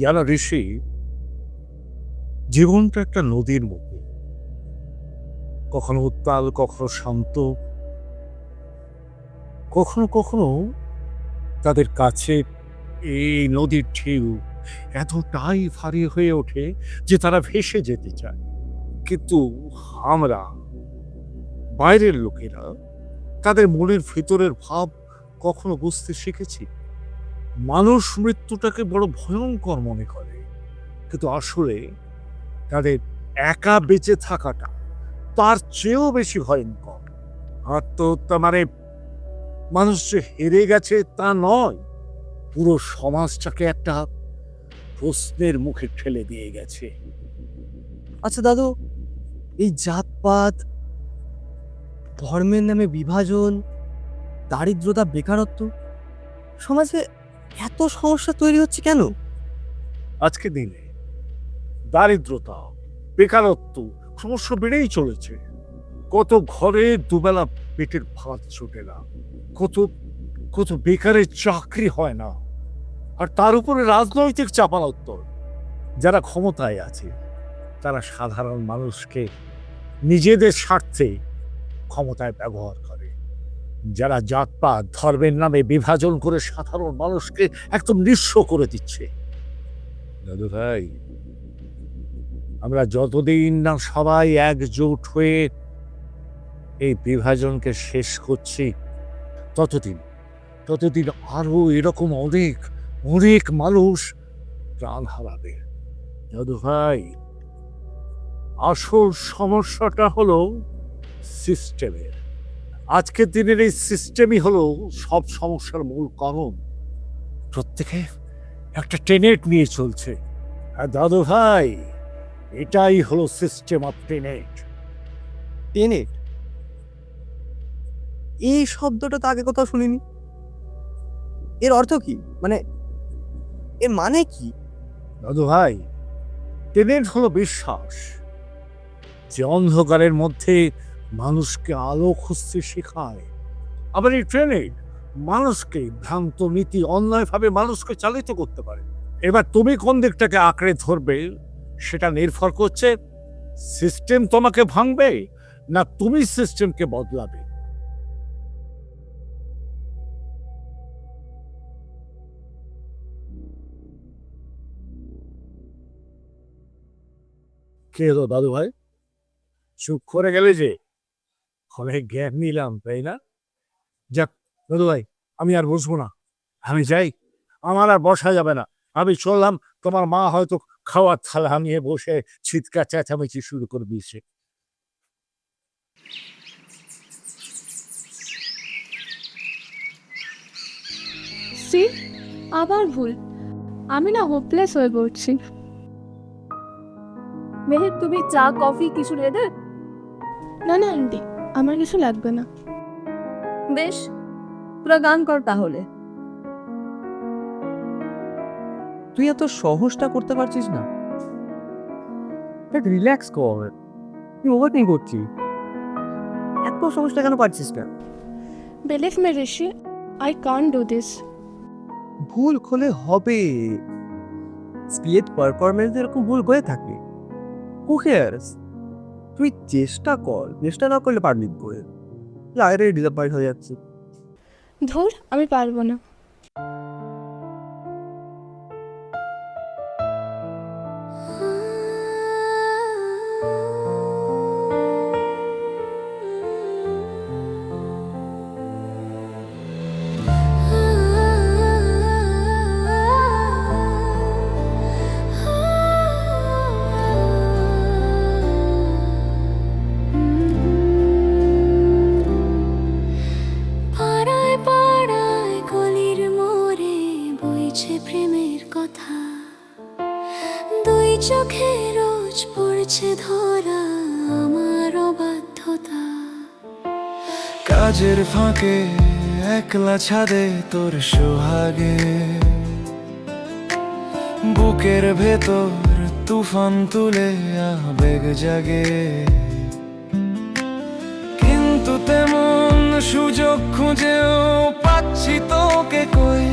জানো ঋষি, জীবনটা একটা নদীর মতো, কখনো উত্তাল, কখনো শান্ত, কখনো কখনো তাদের কাছে এই নদীর ঢেউ এতটাই ভারী হয়ে ওঠে যে তারা ভেসে যেতে চায়। কিন্তু আমরা বাইরের লোকেরা তাদের মনের ভিতরের ভাব কখনো বুঝতে শিখেছি? মানুষ মৃত্যুটাকে বড় ভয়ঙ্কর মনে করে, কিন্তু আসলে তাদের একা বেঁচে থাকাটা তার চেয়েও বেশি ভয়ঙ্কর। আত্মহত্যা মানে মানুষ যে হেরে গেছে তা নয়, পুরো সমাজটাকে একটা প্রশ্নের মুখে ঠেলে দিয়ে গেছে। আচ্ছা দাদু, এই জাতপাত, ধর্মের নামে বিভাজন, দারিদ্রতা, বেকারত্ব, সমাজে এত সমস্যা তৈরি হচ্ছে কেন? আজকে দিনে দারিদ্রতা, বেকারত্ব ক্রমশ বেড়েই চলেছে। কত ঘরে দুবেলা পেটের ভাত জোটে না, কত কত বেকারের চাকরি হয় না, আর তার উপরে রাজনৈতিক চাপানোত্তর। যারা ক্ষমতায় আছে তারা সাধারণ মানুষকে নিজেদের স্বার্থে ক্ষমতায় ব্যবহার করে। যারা জাতপাত ধর্মের নামে বিভাজন করে সাধারণ মানুষকে একদম নিঃস্ব করে দিচ্ছে। দাদু ভাই, আমরা যতদিন না সবাই একজোট হয়ে এই বিভাজনকে শেষ করছি, ততদিন আরো এরকম অনেক অনেক মানুষ প্রাণ হারাবে। দাদু ভাই, আসল সমস্যাটা হলো সিস্টেমের। আজকের দিনের এই সিস্টেমই হলো সব সমস্যার মূল কারণ। প্রত্যেকে একটা টেনেট নিয়ে চলছে। আর দাদু ভাই, এটাই হলো সিস্টেম অফ টেনেট। টেনেট, এই শব্দটা তো আগে কোথাও শুনিনি। এর অর্থ কি? এর মানে কি? দাদু ভাই, টেনেট হলো বিশ্বাস যে অন্ধকারের মধ্যে মানুষকে আলো খুঁজতে শেখায়। আবার এই ট্রেনেট মানুষকে ভ্রান্ত নীতি, অন্যায়ভাবে মানুষকে চালিত করতে পারে। এবার তুমি কোন দিকটাকে আঁকড়ে ধরবে সেটা নির্ভর করছে সিস্টেম তোমাকে ভাঙবে না তুমি সিস্টেমকে বদলাবে। কে এলো দাদু ভাই? চুপ করে গেলে যে? অনেক জ্ঞান নিলাম, তাই না? যাক দাদু ভাই, আমি আর বসবো না, আমি যাই। আমার আর বসা যাবে না, আমি চললাম। তোমার মা হয়তো খাওয়ার থালা নিয়ে বসে চিৎকার চেঁচামেচি শুরু করে দিয়েছে। সি, আবার ভুল। আমি না হোপলেস হয়ে পড়ছি। মেহের, তুমি চা কফি কিছু নেবে? না না আন্টি, আমার কিছু লাগবে না। বেশ, তোরা গান কর তাহলে। তুই এত সহজটা করতে পারছিস না? রিল্যাক্স কর, তুই ওভারথিং করছিস। এত সহজটা কেন পারছিস না? Believe me Rishi, I can't do this. ভুল হলে হবে। স্টেজ পারফরমেন্স এরকম ভুল হয়ে থাকে। হু কেয়ারস? তুই চেষ্টা কর, চেষ্টা না করলে পারবি বই। আরে ডিসঅ্যাপয়েন্ট হয়ে যাচ্ছে। ধুর, আমি পারবো না। পাড়ায় পাড়ায় গলির মোড়ে বইছে প্রেমের কথা, দুই চোখে রোজ পড়ছে ধরা আমার অবাধ্যতা। কাজের ফাঁকে একলা ছাদে তোর সোহাগে, বুকের ভেতর তুফান তুলে আবেগ জাগে, কিন্তু তেমন সুযোগ খুঁজেও পাচ্ছি তোকে কই।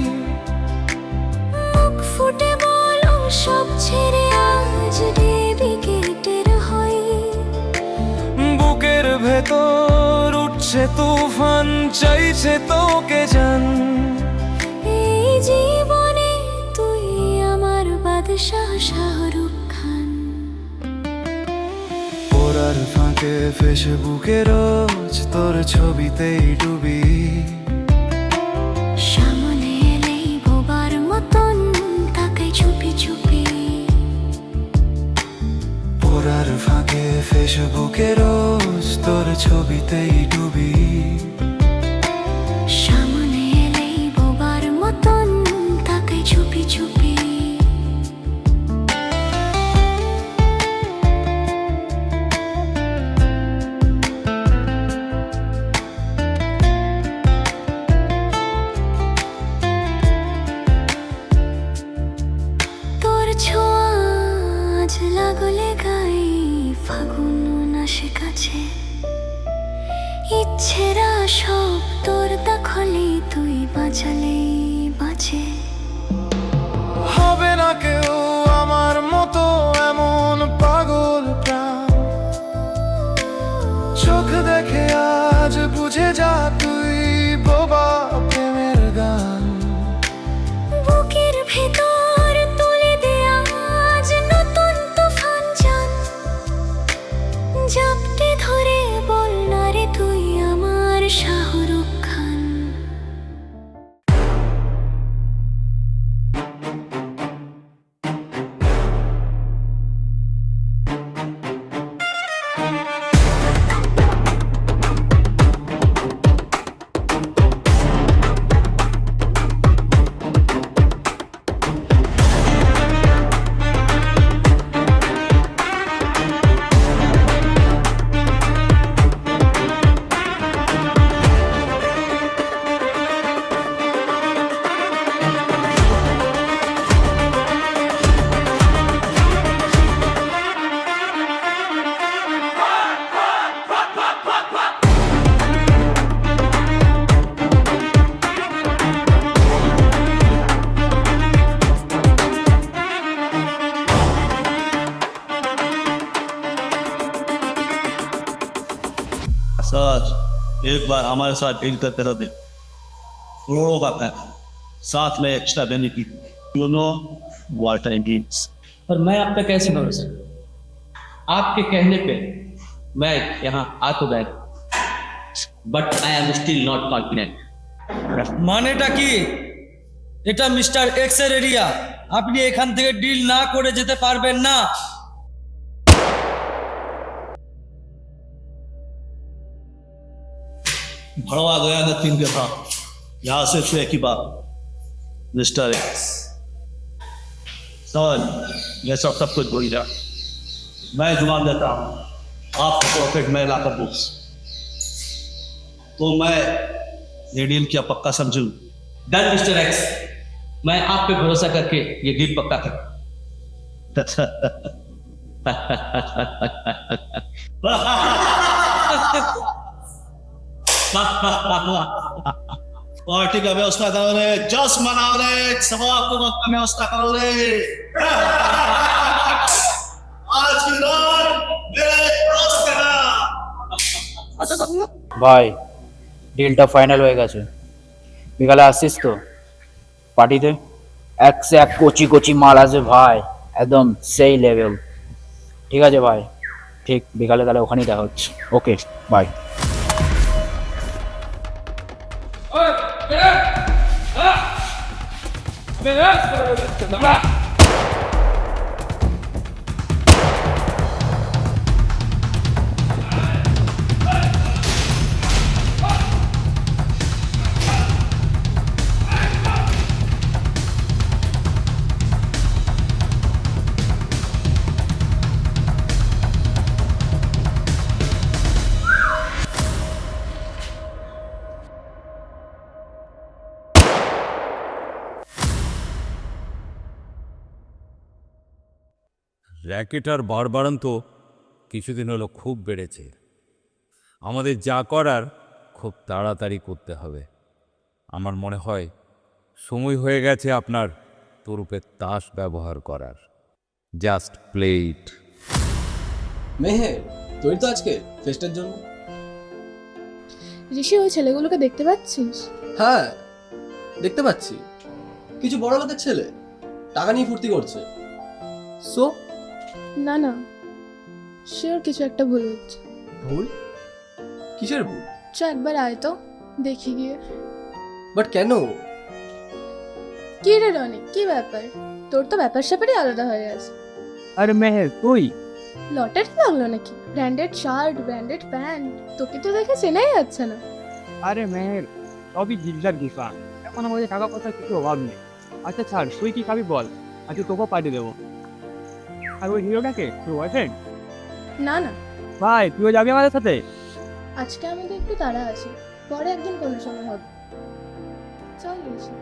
মুখ ফুটে বলো সব ছেড়ে আজ ডেডিকেটেড হই। বুকের ভেতর উঠছে তুফান, চাইছে তোকে জান। এই জীবনে তুই আমার বাদশাহ শাহরুখ খান। পড়ার ফাঁকে ফেসবুকে রোজ তোর ছবিতেই ডুবি, সামনে এলেই বোবার মতন তাকাই চুপি চুপি। পড়ার ফাঁকে ফেসবুকে রোজ তোর ছবিতেই ডুবি, সামনে এলেই বোবার মতন তাকাই চুপি চুপি। তোর ছোঁয়া আজ ফাগুন আসে কাছে, ইচ্ছেরা সব তোর দখলে, তুই বাঁচালেই বাঁচে। হবে না কেউ আমার মতো এমন পাগল প্রাণ, চোখ দেখে আজ বুঝে যা তুই বোবা প্রেমের গান। বুকের ভেতর তুলে দে আজ নতুন তুফান জান, জাপটে ধরে বল না রে তুই আমার শাহরুখ খান। सर एक बार हमारे साथ डील करते रहते, करोड़ों का पैसा, साथ में extra benefit, you know what I means. और मैं आप पे कैसे भरोसा, आपके कहने पे मैं यहाँ आ तो गया, but I am still not confident. মানেটা কি? এটা মিস্টার এক্স এর এরিয়া, আপনি এখান থেকে ডিল না করে যেতে পারবেন না। भड़वा गया था तीन के साथ, यहाँ से छह की बात मिस्टर एक्स। सर ये सब कुछ बोल जा, मैं जुबान देता हूँ आपको प्रॉफिट मैं लाकर दूँ, तो मैं ये डील क्या पक्का समझूं? डन मिस्टर एक्स, मैं आप पे भरोसा करके ये डील पक्का कर। पार्टी का व्यवस्था करो रे, जस मनाओ रे, सब आपको का व्यवस्था करो रे। आज की रात मेरे दोस्त का ভাই ডিলটা ফাইনাল হয়ে গেছে, বিকালে আসছিস তো পার্টিতে? একশো এক কচি কচি মাল আছে ভাই, একদম সেই লেভেল। ঠিক আছে ভাই, ঠিক বিকালে তাহলে ওখানেই দেখা হচ্ছে। Okay bye. র্যাকেট আর বাড়বাড়ান তো কিছুদিন হলো খুব বেড়েছে। আমাদের যা করার খুব তাড়াতাড়ি করতে হবে। আমার মনে হয় সময় হয়ে গেছে আপনার তরুপের তাস ব্যবহার করার। Just play it. মেহের তুই তো আজকে ফেস্টের জন্য? ঋষি ওই ছেলেগুলোকে দেখতে পাচ্ছিস? হ্যাঁ দেখতে পাচ্ছি, কিছু বড় লোকের ছেলে, টাকা নিয়ে ফুর্তি করছে। সো না না, শিওর কিছু একটা ভুল হচ্ছে। ভুল? কিসের ভুল? চ একবার আয় তো দেখি গিয়ে। বাট কেন? কি রে রনি, কি ব্যাপার? তোর তো ব্যাপার স্যাপারই আলাদা হয়ে গেছে। আরে মেহের তুই? লটারি লাগলো নাকি? ব্র্যান্ডেড শার্ট, ব্র্যান্ডেড প্যান্ট, তোকে তো দেখে চেনাই যাচ্ছে না। আরে মেহের সবই জিজ্ঞার দিশা, এখন আমাদের টাকা পয়সার কিছু অভাব নেই। আচ্ছা ছাড়, তুই কি খাবি বল, আজকে তোকেও পাঠিয়ে দেবো। আর ওই হিরোটাকে তোর বয়ফ্রেন্ড? না না ভাই তুইও যাবি আমাদের সাথে? আজকে আমাদের একটু তাড়া আছে, পরে একদিন কোনো সময় হবে। চল ঋষি।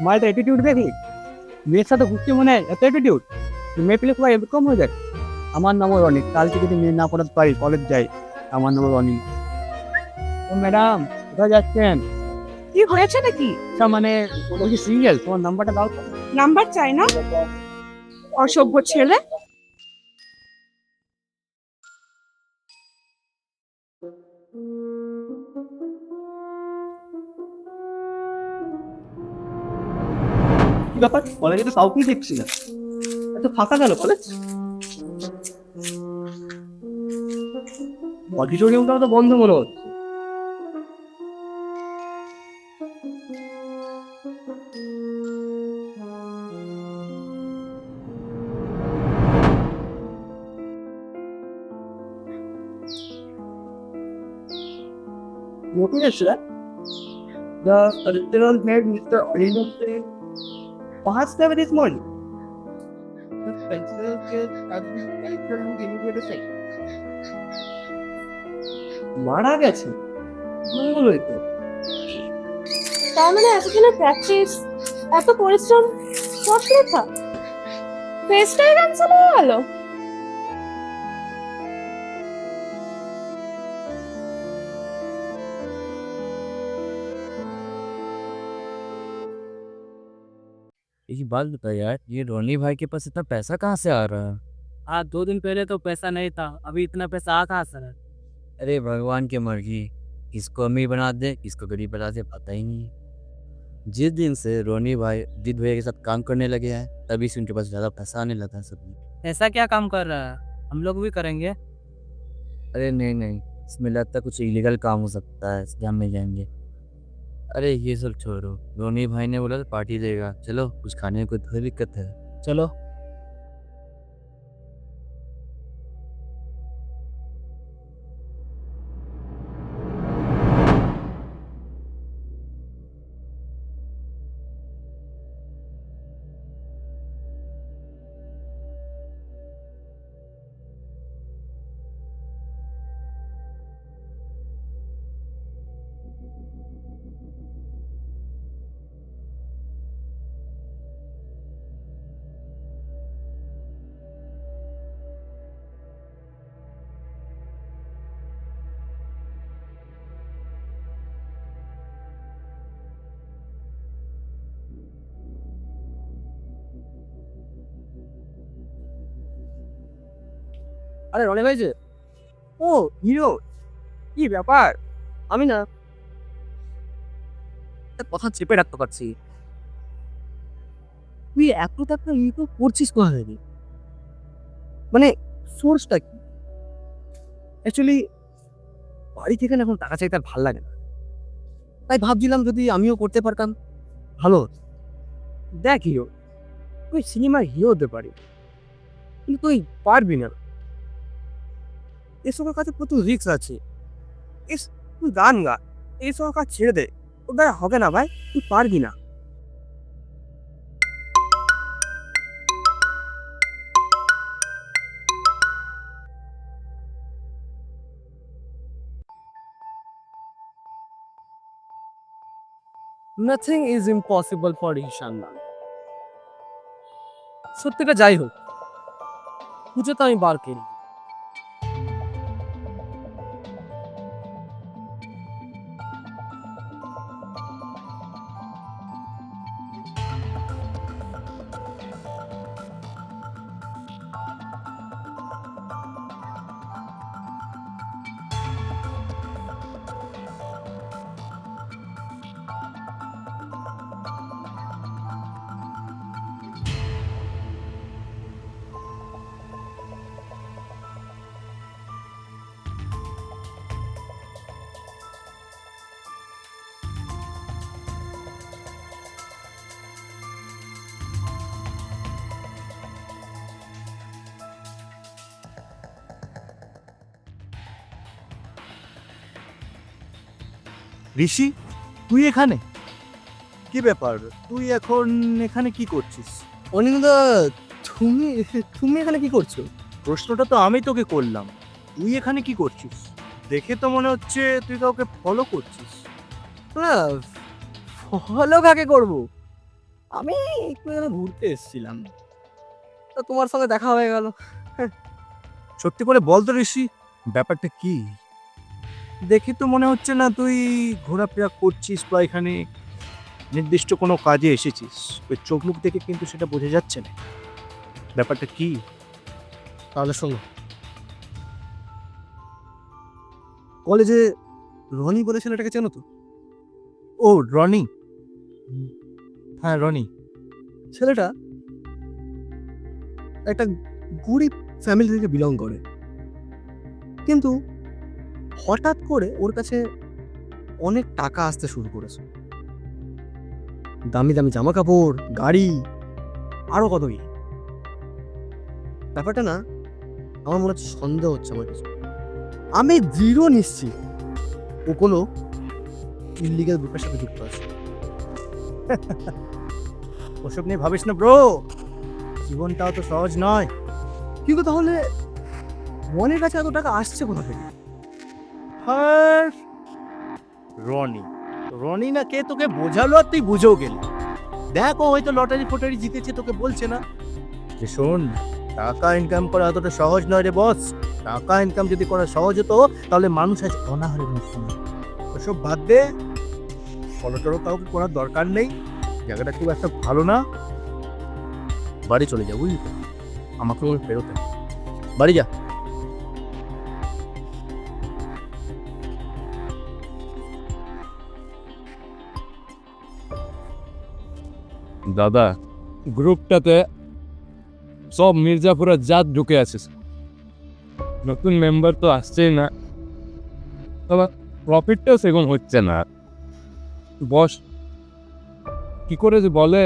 মায়ের অ্যাটিটিউড দেখি, মেয়ের সাথে ঘুরতে মনে হয় এত অ্যাটিটিউড, মেয়ে পেলে সবাই এরকম হয়ে যায়। আমার নামও রনি, কালকে যদি মেয়ে না পড়াতে পারি কলেজ যাই, আমার নামও রনি। ও ম্যাডাম কোথায় যাচ্ছেন? কি হয়েছে নাকি? মানে বলছি সিঙ্গেল, তোমার নাম্বারটা দাও তো। নাম্বার চাই না, অসভ্য ছেলে। কি ব্যাপার, কলেজে তো কাউকেই দেখছি না, এত ফাঁকা গেল কলেজ? অডিটোরিয়ামটাও তো বন্ধ মনে হচ্ছে। নতুন এসে the original head Mr. Oliver said, "Perhaps never this morning." The pencil case has been taken immediately say. মারা গেছে? মঙ্গলই তো। তার মানে এতদিনের প্র্যাকটিস, এত পরিশ্রম সব লেখা, ফেসটাই ক্যান্সেল হয়ে গেল। एक बात बता यार, ये रोनी भाई के पास इतना पैसा कहाँ से आ रहा है? आज 2 दिन पहले तो पैसा नहीं था, अभी इतना पैसा आ कहाँ से रहा? अरे भगवान की मर्जी, किसको अमीर बना दे किसको गरीब बना दे पता ही नहीं है। जिस दिन से रोनी भाई दीद भैया के साथ काम करने लगे हैं तभी से उनके पास ज़्यादा पैसा आने लगा है सब। ऐसा क्या काम कर रहा है? हम लोग भी करेंगे। अरे नहीं नहीं, इसमें लगता है कुछ इलीगल काम हो सकता है, इसलिए हम में जाएंगे। अरे ये सब छोड़ो, रोनी भाई ने बोला पार्टी देगा, चलो कुछ खाने को थोड़ी दिक्कत है, चलो। আরে রনি ভাই যে, ও হিরো, কি ব্যাপার? আমি না একটা কথা চেপে রাখতে পারছি, তুই এত টাকা ইনকাম করছিস কোথা থেকে? মানে সোর্সটা কি? অ্যাকচুয়ালি বাড়ি থেকে না এখন টাকা চাইতে আর ভাল লাগে না, তাই ভাবছিলাম যদি আমিও করতে পারতাম ভালো হতো। দেখ হিরো, তুই সিনেমার হিরো হতে পারি, কিন্তু তুই পারবি না। এসবের কাছে প্রচুর রিস্ক আছে। তুই গান গা, এইসবের কাজ ছেড়ে দে, তোর দ্বারা হবে না ভাই, তুই পারবি না। Nothing is impossible for Ishanna. সত্যিটা যাই হোক, পুজো তো আমি বার করি। ঋষি, তুই এখানে? কি ব্যাপার, তুই এখন এখানে কি করছিস? অনিন্দা, তুমি তুমি এখানে কি করছো? প্রশ্নটা তো আমি তোকে করলাম, তুই এখানে কি করছিস? দেখে তো মনে হচ্ছে তুই কাউকে ফলো করছিস। না, ফলো কাকে করবো? আমি একটু যেন ঘুরতে এসেছিলাম, তা তোমার সঙ্গে দেখা হয়ে গেল। সত্যি করে বল তো ঋষি, ব্যাপারটা কি? দেখি তো মনে হচ্ছে না তুই ঘোরাফেরা করছিস বা এখানে নির্দিষ্ট কোনো কাজে এসেছিস। ওই চোখ মুখ দেখে কিন্তু সেটা বোঝা যাচ্ছে না। ব্যাপারটা কি? তাহলে শোনো, কলেজে রনি বলে ছেলেটাকে চেনো তো? ও রনি, হ্যাঁ রনি। ছেলেটা একটা গরিব ফ্যামিলি থেকে বিলং করে, কিন্তু হঠাৎ করে ওর কাছে অনেক টাকা আসতে শুরু করেছে। দামি দামি জামা কাপড়, গাড়ি, আরো কত কি। ব্যাপারটা না আমার মনে হচ্ছে সন্দেহ হচ্ছে আমার কিছু। আমি দৃঢ় নিশ্চিত ও কোনো ইলিগাল গ্রুপের সাথে যুক্ত আছে। ওসব নিয়ে ভাবিস না ব্রো, জীবনটাও তো সহজ নয়। কিন্তু তাহলে মনের কাছে এত টাকা আসছে কোথা থেকে? আর রনি, রনি না কে তোকে বোঝালো আর তুই বুঝেও গেলি। দেখ ও হয়তো লটারি ফটারি জিতেছে, তোকে বলছে না যে শোন টাকা ইনকাম করা এতটা সহজ নয় রে বস। টাকা ইনকাম যদি করা সহজ হতো তাহলে মানুষ আজ অনাহারে মরতো না। ওসব বাদ দে, ফলো টলো কাউকে করার দরকার নেই। জায়গাটা খুব একটা ভালো না, বাড়ি চলে যা বুঝলি তো। আমাকে বেরোতে বাড়ি যা। দাদা, গ্রুপটাতে সব মির্জাপুরের জাত ঢুকে আছে। নতুন মেম্বার তো আসছেই না, তবে প্রফিটটাও সেরকম হচ্ছে না। বস কি করে যে বলে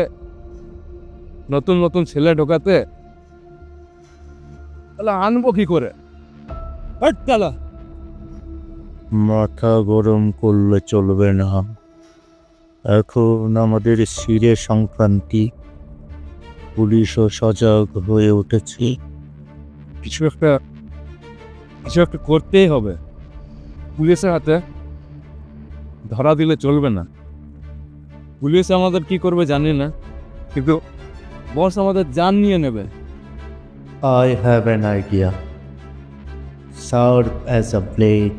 নতুন নতুন ছেলে ঢোকাতে, তাহলে আনবো কি করে? মাথা গরম করলে চলবে না, এখন আমাদের শিরে সংক্রান্তি, পুলিশও সজাগ হয়ে উঠেছে। কিছু একটা করতেই হবে। পুলিশের হাতে ধরা দিলে চলবে না। পুলিশ আমাদের কি করবে জানি না, কিন্তু বস আমাদের জান নিয়ে নেবে। I have an idea. Serve as a blade.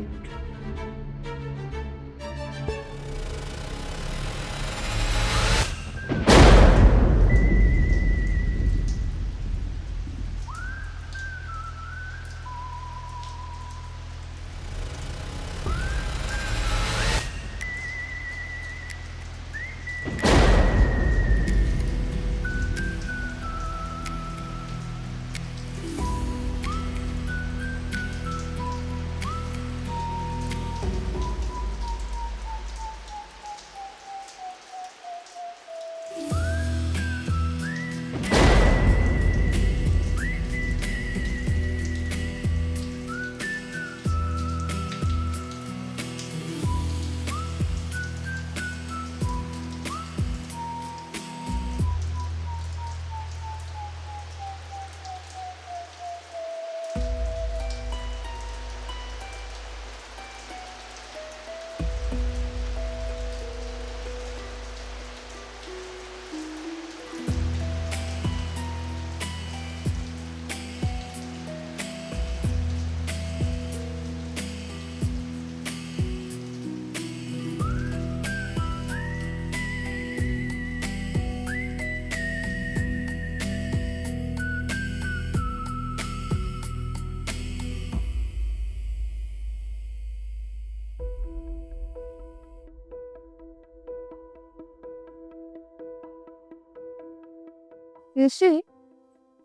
ঋষি,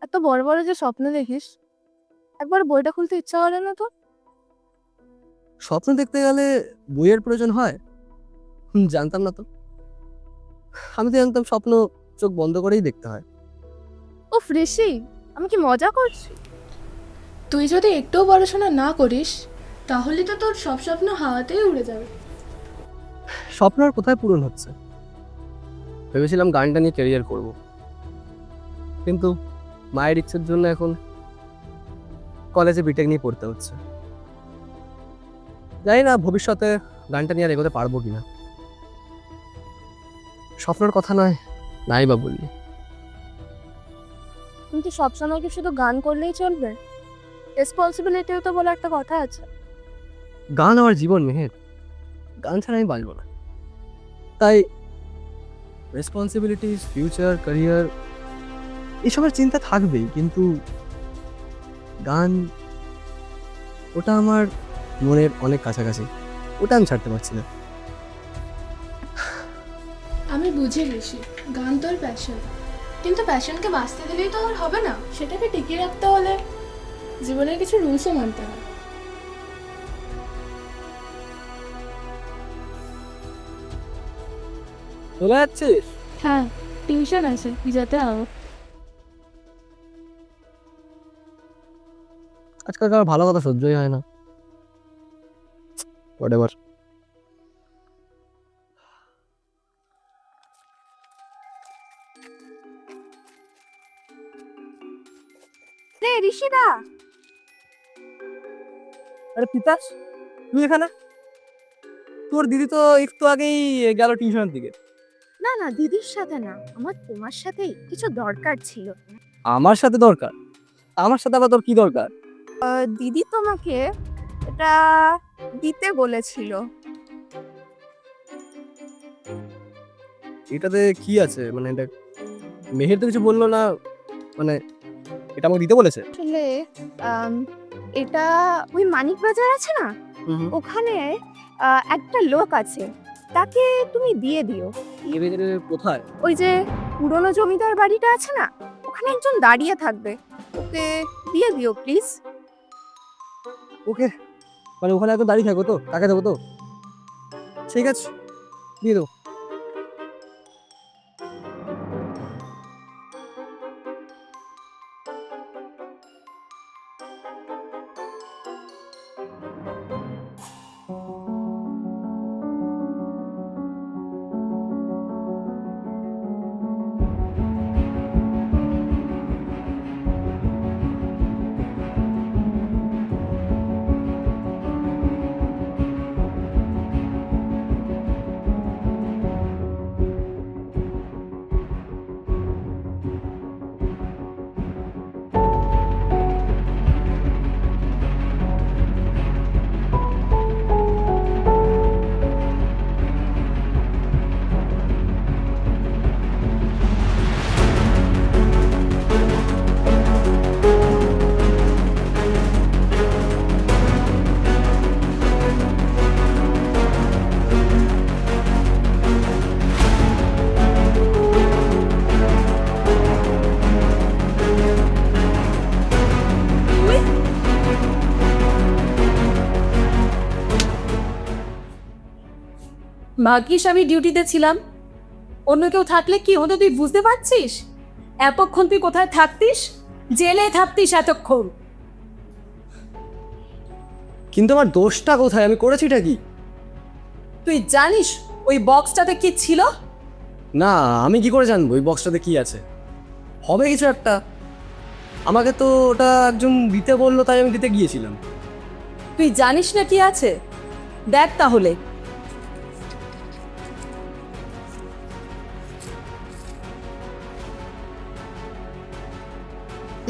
এত বড় বড় যে স্বপ্ন দেখিস, একবার বইটা খুলতে ইচ্ছা করে না তো? স্বপ্ন দেখতে গেলে বইয়ের প্রয়োজন হয়? জানতাম না তো। আমি তো জানতাম স্বপ্ন চোখ বন্ধ করেই দেখতে হয়। উফ ঋষি, আমি কি মজা করছি? তুই যদি একটুও পড়াশোনা না করিস তাহলে তো তোর সব স্বপ্ন হাওয়াতেই উড়ে যাবে। স্বপ্ন আর কোথায় পূরণ হচ্ছে? ভেবেছিলাম গানটা নিয়ে ক্যারিয়ার করব, কিন্তু মায়ের ইচ্ছের জন্য এখন কলেজে বিটেক নিয়ে পড়তে হচ্ছে। জানি না ভবিষ্যতে গানটা নিয়ে আর এগোতে পারবো কিনা। স্বপ্নের কথা নয়, নাই বা বললি। কিন্তু সবসময় কি শুধু গান করলেই চলবে? রেসপন্সিবিলিটিও তো বলে একটা কথা আছে। গান আমার জীবন মেহের, গান ছাড়া আমি বাঁচব না। তাই রেসপন্সিবিলিটিস, ফিউচার, ক্যারিয়ার এসবের চিন্তা থাকবেই, কিন্তু গান ওটা আমার মনের অনেক কাছাকাছি, ওটা আমি ছাড়তে পারছি না। আমি বুঝে গেছি গান তোর প্যাশন, কিন্তু প্যাশনকে বাঁচতে দিলেই তো আর হবে না, সেটাকে টিকিয়ে রাখতে হলে জীবনের কিছু রুলসও মানতে হয়। চলে যাচ্ছিস? হ্যাঁ, টিউশন আছে, যেতে হবে। আজকালকার ভালো কথা সহ্যই হয় না। হোয়াটএভার। রে ঋষিদা, আরে পিতাস, তুই এখানে? তোর দিদি তো একটু আগেই গেল টিউশনের দিকে। না না, দিদির সাথে না, আমার তোমার সাথেই কিছু দরকার ছিল। আমার সাথে দরকার? আমার সাথে আবার তোর কি দরকার? দিদি তোমাকে এটা দিতে বলেছিল। এটাতে কি আছে? মানে এটা মেহের তো কিছু বললো না, মানে এটা আমাকে দিতে বলেছে? আসলে এটা ওই মানিক বাজার আছে না, ওখানে একটা লোক আছে, তাকে তুমি দিয়ে দিও। কোথায়? ওই যে পুরনো জমিদার বাড়িটা আছে না, ওখানে একজন দাঁড়িয়ে থাকবে, ওকে দিয়ে দিও প্লিজ। ওকে, মানে ওখানে একদম দাঁড়িয়ে থাকবো তো, টাকা দেবো তো? ঠিক আছে, দিয়ে দেবো। ভাগ্যিস আমি ডিউটিতে ছিলাম, অন্য কেউ থাকলে কি হতো তুই বুঝতে পারছিস? এতক্ষণ তুই কোথায় থাকতিস? জেলে থাকতিস এতক্ষণ। কিন্তু আমার দোষটা কোথায়? আমি করেছিটা কি? তুই জানিস ওই বক্সটাতে কি ছিল? না, আমি কি করে জানবো ওই বক্সটাতে কি আছে? হবে কিছু একটা। আমাকে তো ওটা একজন দিতে বললো, তাই আমি দিতে গিয়েছিলাম। তুই জানিস না কি আছে? দেখ তাহলে।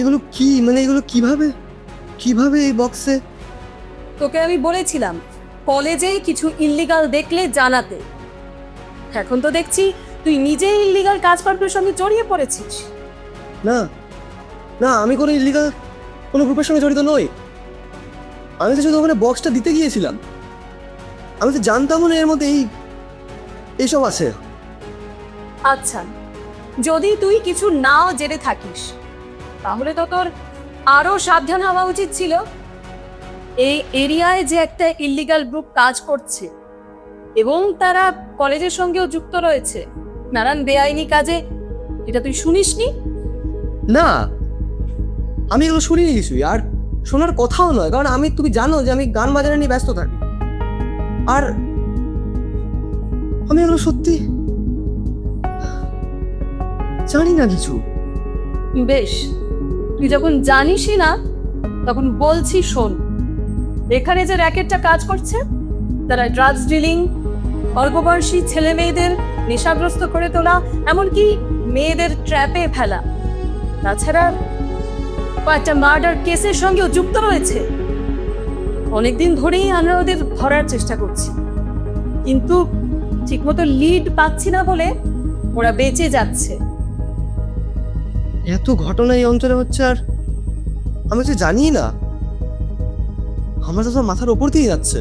এগুলো কি? মানে এগুলো কিভাবে কিভাবে এই বক্সে? তোকে আমি বলেছিলাম কলেজে কিছু ইল্লিগাল দেখলে জানাতে। এখন তো দেখছি তুই নিজেই ইল্লিগাল কাজকর্মের সঙ্গে জড়িয়ে পড়েছিস। না না, আমি কোনো ইল্লিগাল কোনো গ্রুপের সঙ্গে জড়িত নই। আমি তো শুধু ওখানে বক্সটা দিতে গিয়েছিলাম। আমি তো জানতাম না এর মধ্যে এইসব আছে। আচ্ছা, যদি তুই কিছু নাও জেনে থাকিস, তাহলে তো তোর আরো সাবধান হওয়া উচিত ছিল। এই এরিয়ায় যে একটা ইল্লিগাল গ্রুপ কাজ করছে এবং তারা কলেজের সঙ্গেও যুক্ত রয়েছে নানান বেআইনি কাজে, এটা তুই শুনিসনি? না, আমি এগুলো শুনিনি কিছুই, আর শোনার কথাও নয়। কারণ তুমি জানো যে আমি গান বাজানো নিয়ে ব্যস্ত থাকি, আর আমি এগুলো সত্যি জানি না কিছু। বেশ, তুই যখন জানিসই না তখন বলছি শোন। এখানে যে র্যাকেটটা কাজ করছে, তারা ড্রাগস ডিলিং, অল্পবয়সী ছেলে মেয়েদের নেশাগ্রস্ত করে তোলা, এমনকি মেয়েদের ট্র্যাপে ফেলা। তাছাড়া কয়েকটা মার্ডার কেসের সঙ্গেও যুক্ত রয়েছে। অনেকদিন ধরেই আমরা ওদের ধরার চেষ্টা করছি, কিন্তু ঠিকমতো লিড পাচ্ছি না বলে ওরা বেঁচে যাচ্ছে। এত ঘটনা এই অঞ্চলে হচ্ছে আর আমি তো জানি না। আমার তো সব মাথার ওপর দিয়ে যাচ্ছে।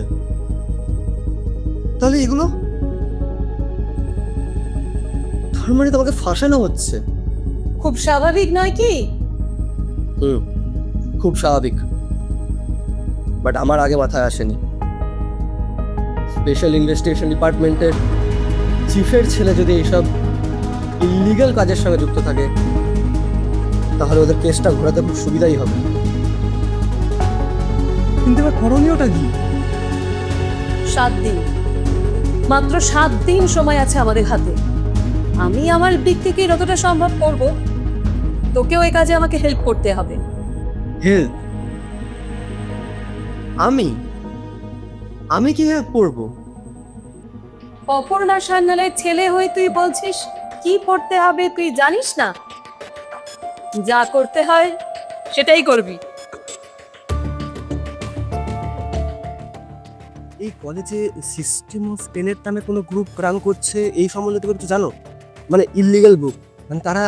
তাহলে এগুলো তার মানে তোমাকে ফাঁসানো হচ্ছে। খুব স্বাভাবিক নয় কি? খুব স্বাভাবিক, বাট আমার আগে মাথায় আসেনি। স্পেশাল ইনভেস্টিগেশন ডিপার্টমেন্টের চিফের ছেলে যদি এইসব ইলিগাল কাজের সঙ্গে যুক্ত থাকে, তাহলে ওদের কেসটা ঘোরাতে খুব সুবিধাই হবে। কিন্তু এবার করণীয়টা কি? 7 দিন, মাত্র 7 দিন সময় আছে আমাদের হাতে। আমি আমার দিক থেকে যতটা সম্ভব করব, তোকেও এই কাজে আমাকে হেল্প করতে হবে। হেল্প? আমি কি হেল্প করবো? অপর্ণা সান্যালের ছেলে হয়ে তুই বলছিস কি করতে হবে তুই জানিস না? যা করতে হয় সেটাই করবি। এই কলেজে সিস্টেম অফ 10-এর নামে কোনো গ্রুপ রান করছে, এই সম্বন্ধে তুমি কিছু জানো? মানে ইললিগাল গ্রুপ, মানে তারা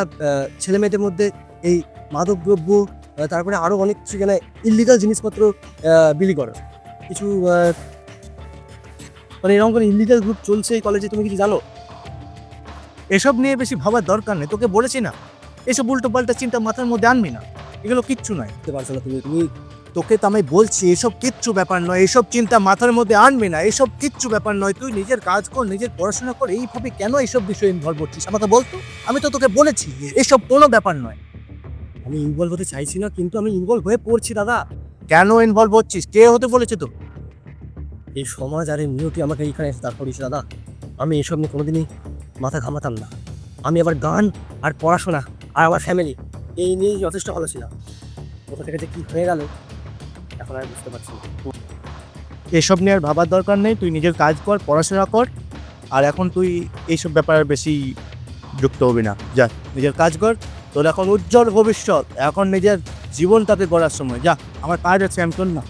ছেলে মেয়েদের মধ্যে এই মাদকদ্রব্য, তারপরে আরও অনেক কিছু যেন ইললিগাল জিনিসপত্র বিলি করে। কিছু মানে এরকম কোনো ইললিগাল গ্রুপ চলছে এই কলেজে, তুমি কিছু জানো? এসব নিয়ে বেশি ভাবার দরকার নেই, তোকে বলেছি না এসব উল্টো পাল্টা চিন্তা মাথার মধ্যে আনবি না, এগুলো কিচ্ছু নয়। বুঝতে পারছো না তুমি? তোকে তো আমি বলছি এসব কিচ্ছু ব্যাপার নয়, এসব চিন্তা মাথার মধ্যে আনবি না, এসব কিচ্ছু ব্যাপার নয়। তুই নিজের কাজ কর, নিজের পড়াশোনা কর। এইভাবে কেন এইসব বিষয়ে ইনভলভ হচ্ছিস আমাকে বলতো? আমি তো তোকে বলেছি এসব কোনো ব্যাপার নয়। আমি ইনভলভ হতে চাইছি না, কিন্তু আমি ইনভলভ হয়ে পড়ছি দাদা। কেন ইনভলভ হচ্ছিস? কে হতে বলেছে তো? এই সমাজ আর এই নিয়তি আমাকে এইখানে এসে দাঁড় করিয়েছে দাদা। আমি এইসব নিয়ে কোনোদিনই মাথা ঘামাতাম না। আমি আবার গান আর পড়াশোনা আর আমার ফ্যামিলি এই নিয়েই যথেষ্ট ভালো ছিলাম। কোথা থেকে যে কী হয়ে গেল এখন আর বুঝতে পারছি না। এসব নিয়ে আর ভাবার দরকার নেই, তুই নিজের কাজ কর, পড়াশোনা কর। আর এখন তুই এইসব ব্যাপারে বেশি যুক্ত হবি না। যা নিজের কাজ কর, তোর এখন উজ্জ্বল ভবিষ্যৎ, এখন নিজের জীবনটাকে গড়ার সময়। যা, আমার কাজ আছে, আমি শোন না।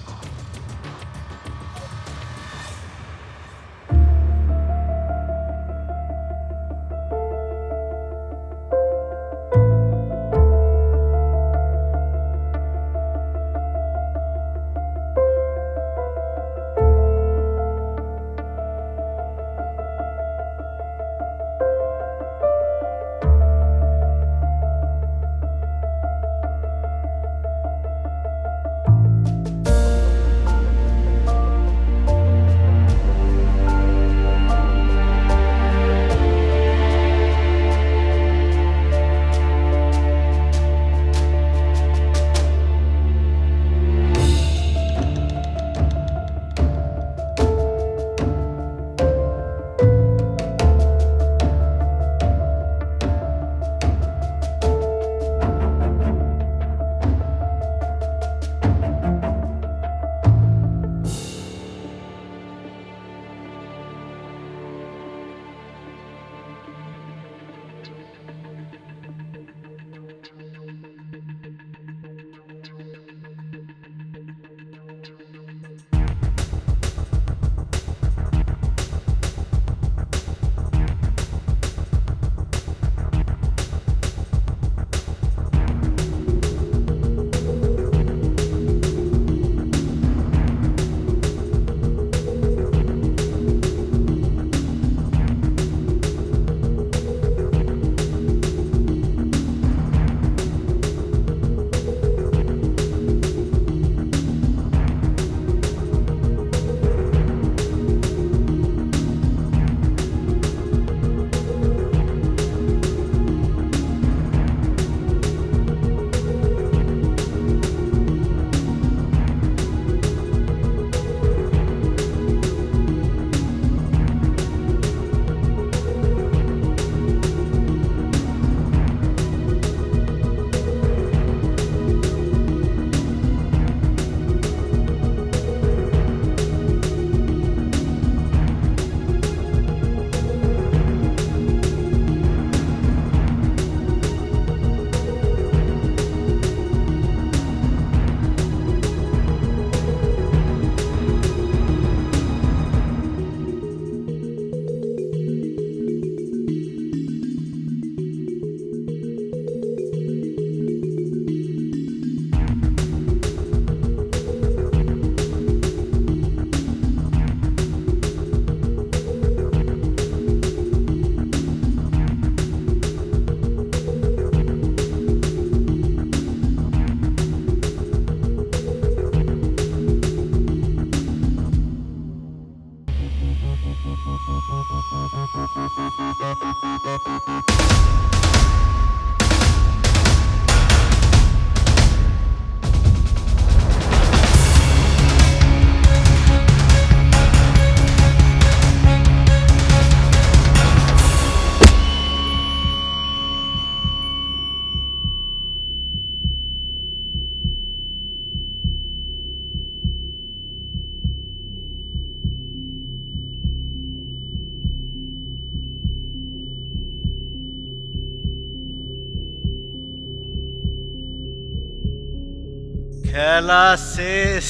খেলা শেষ।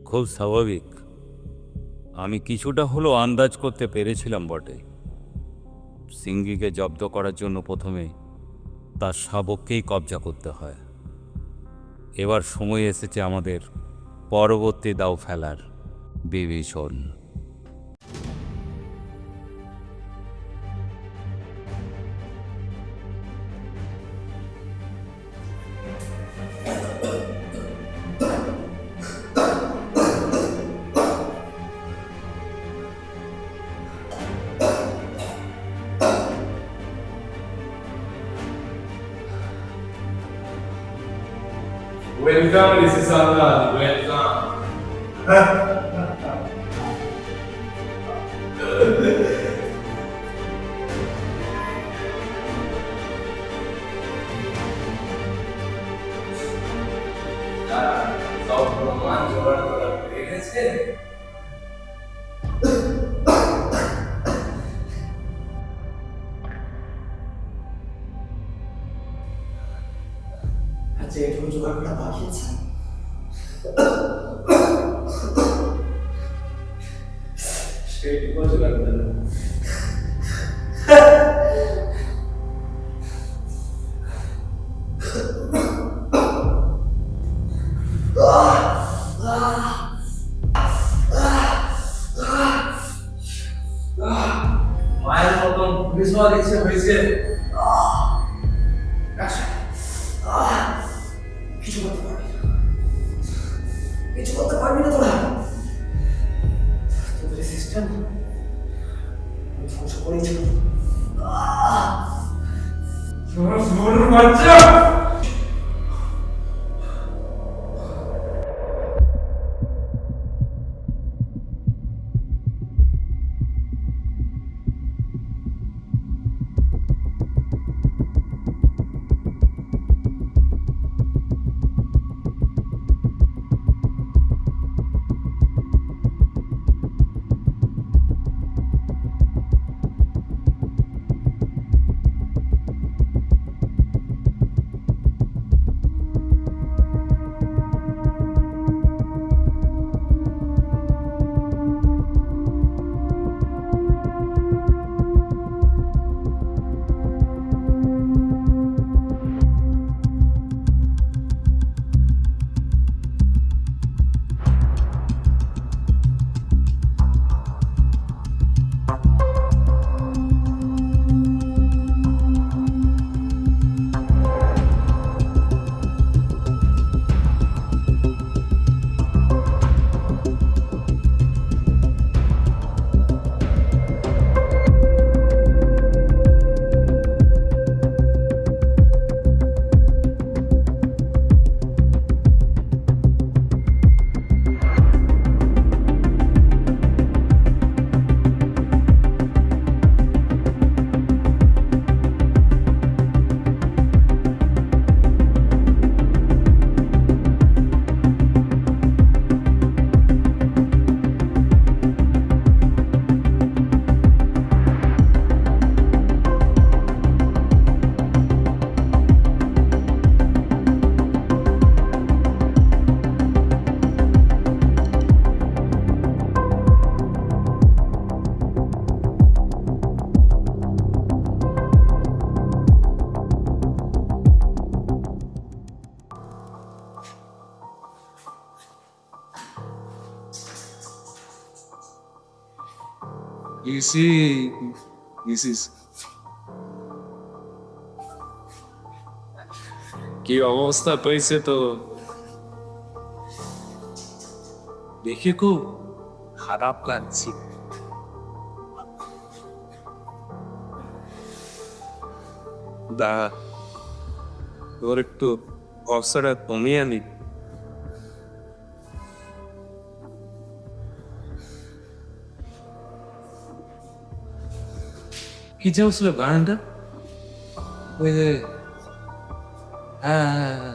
খুব স্বাভাবিক। আমি কিছুটা হলেও আন্দাজ করতে পেরেছিলাম বটে। সিঙ্গিকে জব্দ করার জন্য প্রথমে তার শাবককেই কবজা করতে হয়। এবার সময় এসেছে আমাদের পরবর্তী দাও ফেলার। Bibhishan. Welcome, Mrs. Sandal. Welcome. সব প্রমাণ জোগাড় করা হয়ে গেছে। আচ্ছা, এটুকু জোগাড় করা বাকি আছে। সেটুকু জোগাড় করে দেবো। মায়ের মতন পুলিশ হওয়ার ইচ্ছে হয়েছে। কিছু করতে পারবি না, কিছু করতে পারবি না তোরা। তোদের সিস্টেম ধ্বংস করেছিল। বাচ্চা কি অবস্থা পেয়েছে তো দেখে খুব খারাপ লাগছে। দা তোর একটু অবস্থাটা কমিয়ে আনি। কি চাইছিল গানটা? ওই যে হ্যাঁ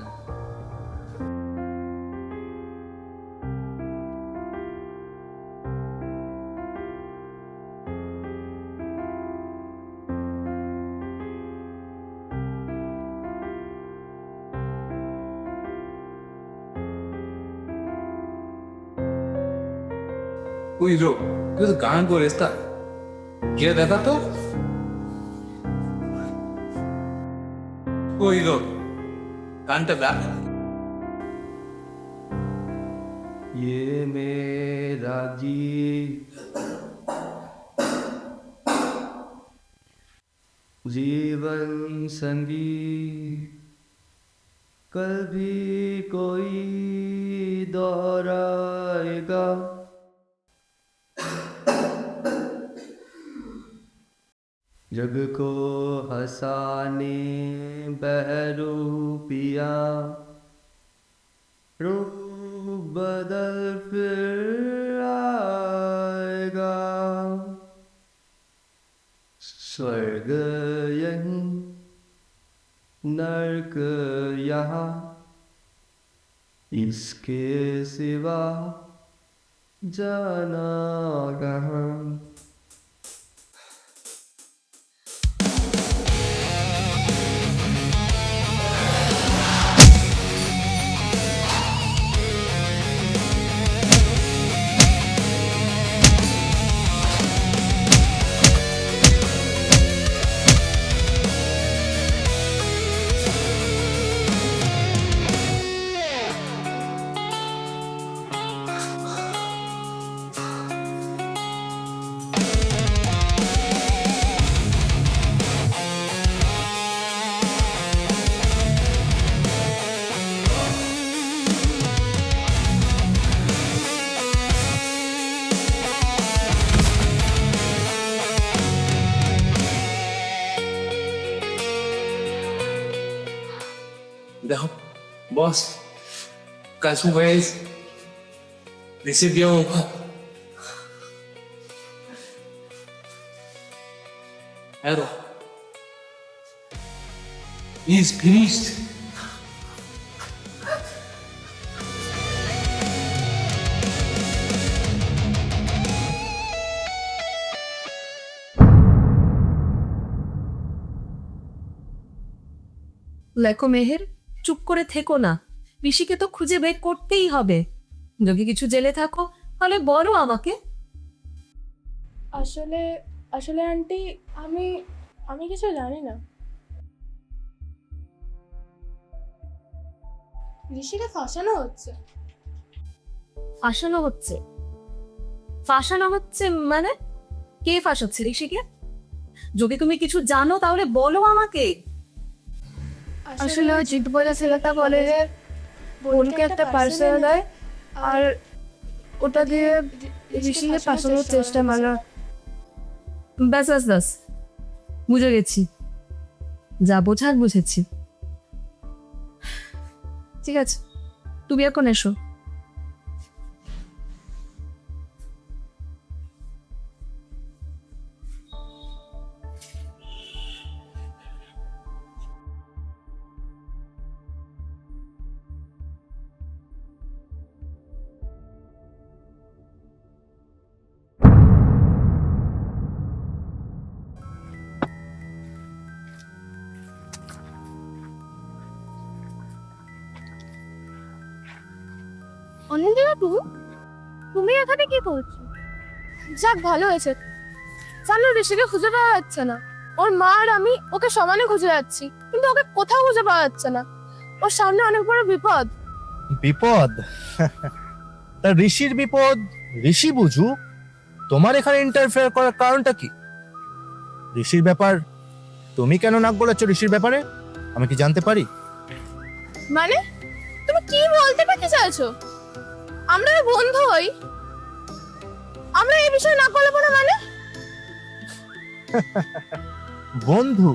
ওই লো তুই তো গান করিস তা কে দেখা তো ওই লো গানটা গা ये मेरा जी जीवन संगीत कल भी कोई दोहराएगा जग को हंसाने बहरूपिया रूप बदल फिर आएगा स्वर्ग यहीं नर्क यहाँ इसके सिवा जाना कहाँ देखो बॉस कैसे गए रिसीव किया होगा Arrow. He is finished. লেখো মেহের, চুপ করে থেকো না। ঋষিকে তো খুঁজে বের করতেই হবে। যদি কিছু জেলে থাকো তাহলে বলো আমাকে। আসলে আসলে আন্টি আমি আমি কিছু জানি না। ঋষিকে ফাঁসানো হচ্ছে। ফাঁসানো হচ্ছে? ফাঁসানো হচ্ছে মানে? কে ফাঁসাচ্ছে ঋষিকে? যদি তুমি কিছু জানো তাহলে বলো আমাকে। আসলে ওই জিত বলে ছেলেটা কলেজে বোনকে একটা পার্সেল দেয়, আর ওটা দিয়ে ঋষিকে ফাঁসানোর চেষ্টা মারা। ব্যাস ব্যাস ব্যাস, বুঝে গেছি, যা বোঝার বুঝেছি। ঠিক আছে, তুমি এখন এসো। অনিন্দিতা তুমি এখানে কি করছো? যাক ভালো হয়েছে। জানো ঋষিকে খুঁজে পাওয়া যাচ্ছে না। ওর মা আর আমি ওকে সমানে খুঁজে যাচ্ছি, কিন্তু ওকে কোথাও খুঁজে পাওয়া যাচ্ছে না। ওর সামনে অনেক বড় বিপদ। বিপদ? তা ঋষির বিপদ ঋষি বুঝুক, তোমার এখানে ইন্টারফেয়ার করার কারণটা কি? ঋষির ব্যাপার তুমি কেন নাক গলাচ্ছ? ঋষির ব্যাপারে আমি কি জানতে পারি? মানে তুমি কি বলতে পারতে চাইছো? আমরা বন্ধু হই, আমরা এই বিষয়ে না বলবো না মানে? বন্ধু,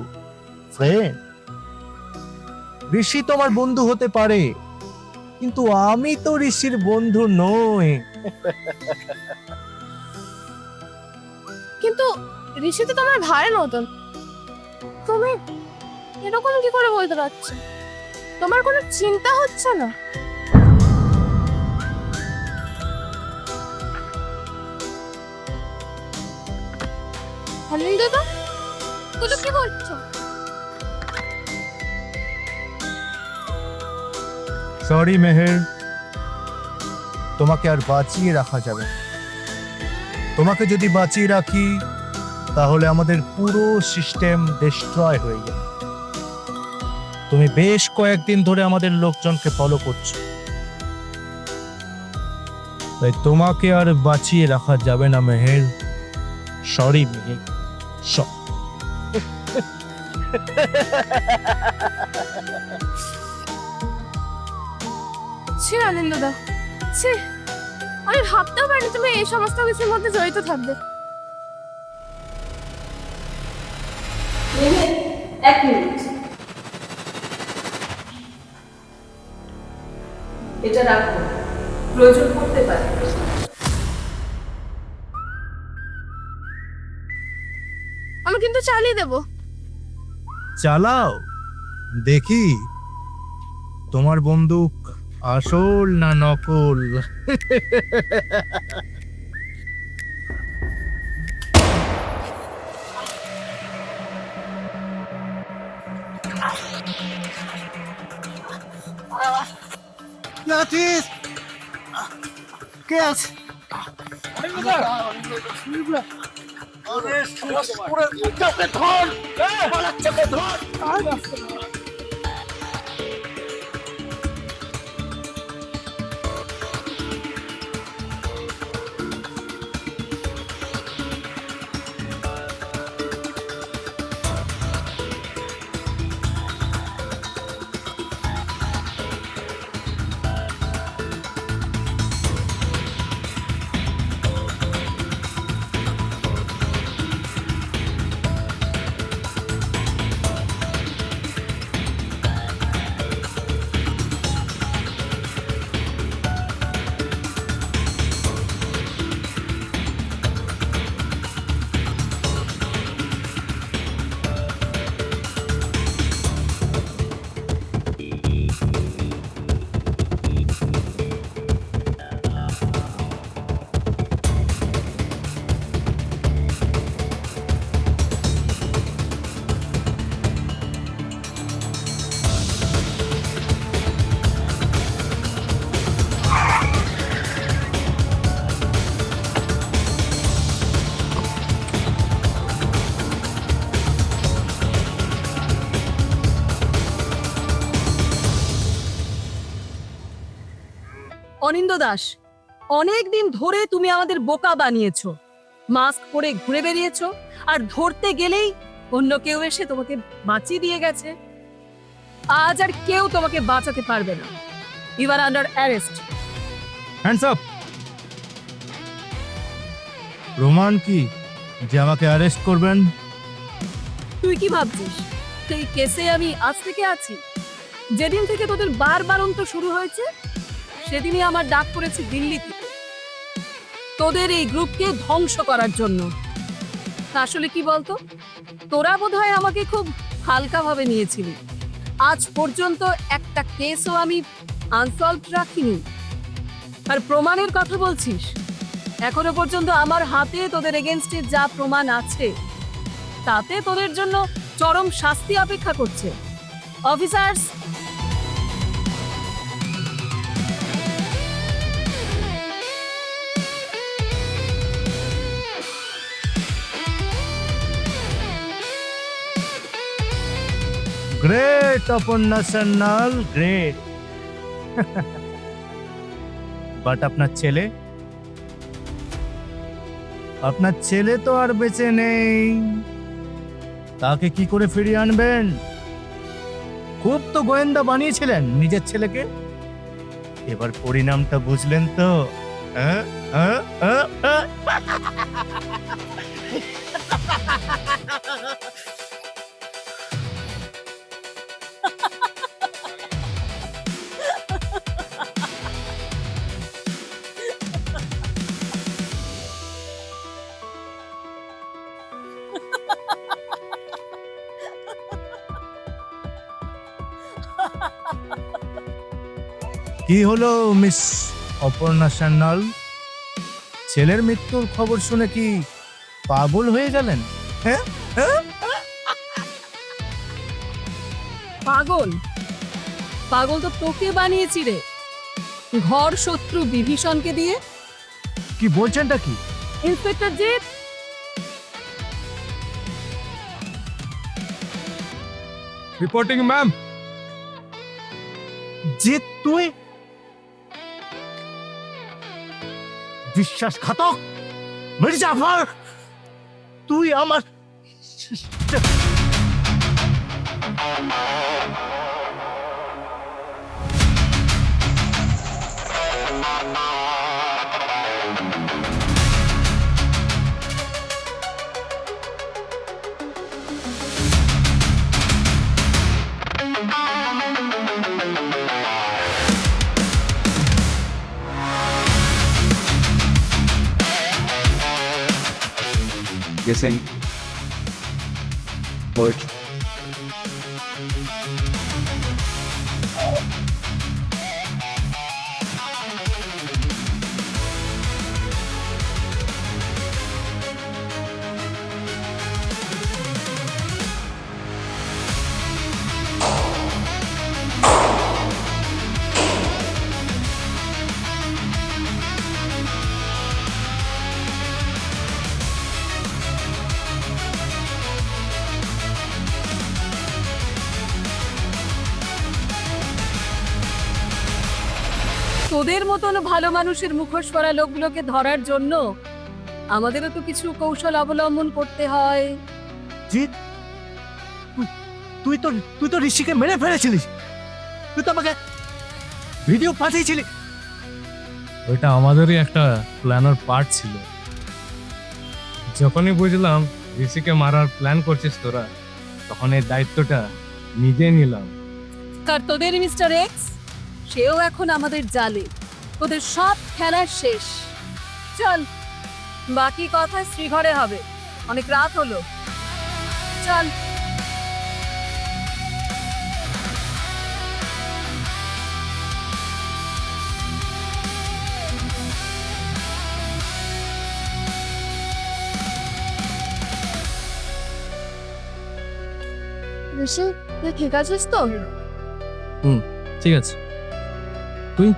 ফ্রেন্ড। ঋষি তোমার বন্ধু হতে পারে, কিন্তু আমি তো ঋষির বন্ধু নই। কিন্তু ঋষি তো তোমার ভাইয়ের মতন, তুমি এরকম কি করে বলতে পারছো? তোমার কোনো চিন্তা হচ্ছে না? অনিন্দিতা, তুমি কি করছো? সরি মেহের, তোমাকে আর বাঁচিয়ে রাখা যাবে না। তোমাকে যদি বাঁচিয়ে রাখি তাহলে আমাদের পুরো সিস্টেম ডিস্ট্রয় হয়ে যাবে। তুমি বেশ কয়েকদিন ধরে আমাদের লোকজনকে ফলো করছো, তাই তোমাকে আর বাঁচিয়ে রাখা যাবে না মেহের। সরি মেহের, ছি আনন্দদা, ছি, আমি ভাবতেও পারিনি তুমি এই সমস্ত কিছুর মধ্যে জড়িত থাকবে। এক মিনিট, এটা রাখো, প্রয়োজন পড়তে পারে। আমি কিন্তু চালিয়ে দেবো। চালাও দেখি তোমার বন্দুক আসল না নকল। কে আছে? অনিন্দ দাস, অনেক দিন ধরে তুমি আমাদের বোকা বানিয়েছো, মাস্ক পরে ঘুরে বেরিয়েছো, আর ধরতে গেলেই অন্য কেউ এসে তোমাকে বাঁচিয়ে দিয়ে গেছে। আজ আর কেউ তোমাকে বাঁচাতে পারবে না। You are under arrest. Hands up. প্রমাণ কি যে আমাকে অ্যারেস্ট করবেন? তুই কি ভাবছিস সেই কেসে আমি আজ থেকে আছি? যেদিন থেকে তোদের বারবারন্ত শুরু হয়েছে সেদিনই আমার ডাক পড়েছে দিল্লি থেকে, তোদের এই গ্রুপকে ধ্বংস করার জন্য। আসলে কি বলতো, তোরা বোধহয় আমাকে খুব হালকাভাবে নিয়েছিলি। আজ পর্যন্ত একটা কেসও আমি আনসলভড রাখিনি। আর প্রমাণের কথা বলছিস, এখনো পর্যন্ত আমার হাতে তোদের এগেনস্টে যা প্রমাণ আছে তাতে তোদের জন্য চরম শাস্তি অপেক্ষা করছে। Officers, great Aparna Sanyal, great. But আপনার ছেলে, আপনার ছেলে তো আর বেঁচে নেই, তাকে কি করে ফিরিয়ে আনবেন? খুব তো গোয়েন্দা বানিয়েছিলেন নিজের ছেলেকে, এবার পরিণামটা বুঝলেন তো? কি হলো মিস অপর্ণা সান্যাল, ছেলের মৃত্যুর খবর শুনে কি পাগল হয়ে গেলেন? পাগল? পাগল তো তোকে বানিয়েছি রে, ঘর শত্রু বিভীষণকে দিয়ে। কি বলছেনটা কি? Inspector Jeet, reporting ma'am. Jeet, তুই বিশ্বাসঘাতক মির্জাফর, তুই আমার Guessing. What? তোদের মতন ভালো মানুষের মুখোশ পরা লোকগুলোকে ধরার জন্য আমাদেরও তো কিছু কৌশল অবলম্বন করতে হয়। জিৎ, তুই তো ঋষিকে মেরে ফেলেছিলিস। তুই তো আমাকে ভিডিও পাঠিয়েছিলি। ওইটা আমাদেরই একটা প্ল্যানের পার্ট ছিল। যখনই বুঝলাম ঋষিকে মারার প্ল্যান করছিস তোরা, তখন এই দায়িত্বটা নিজে নিলাম। আর তোদের মিস্টার এক্স, সেও এখন আমাদের জালে। তোদের সব খেলা শেষ। চল, বাকি কথা শ্রীঘরে হবে, অনেক রাত হলো। চল। ঋষি, তুই ঠিক আছিস তো? ঠিক আছে। তুই?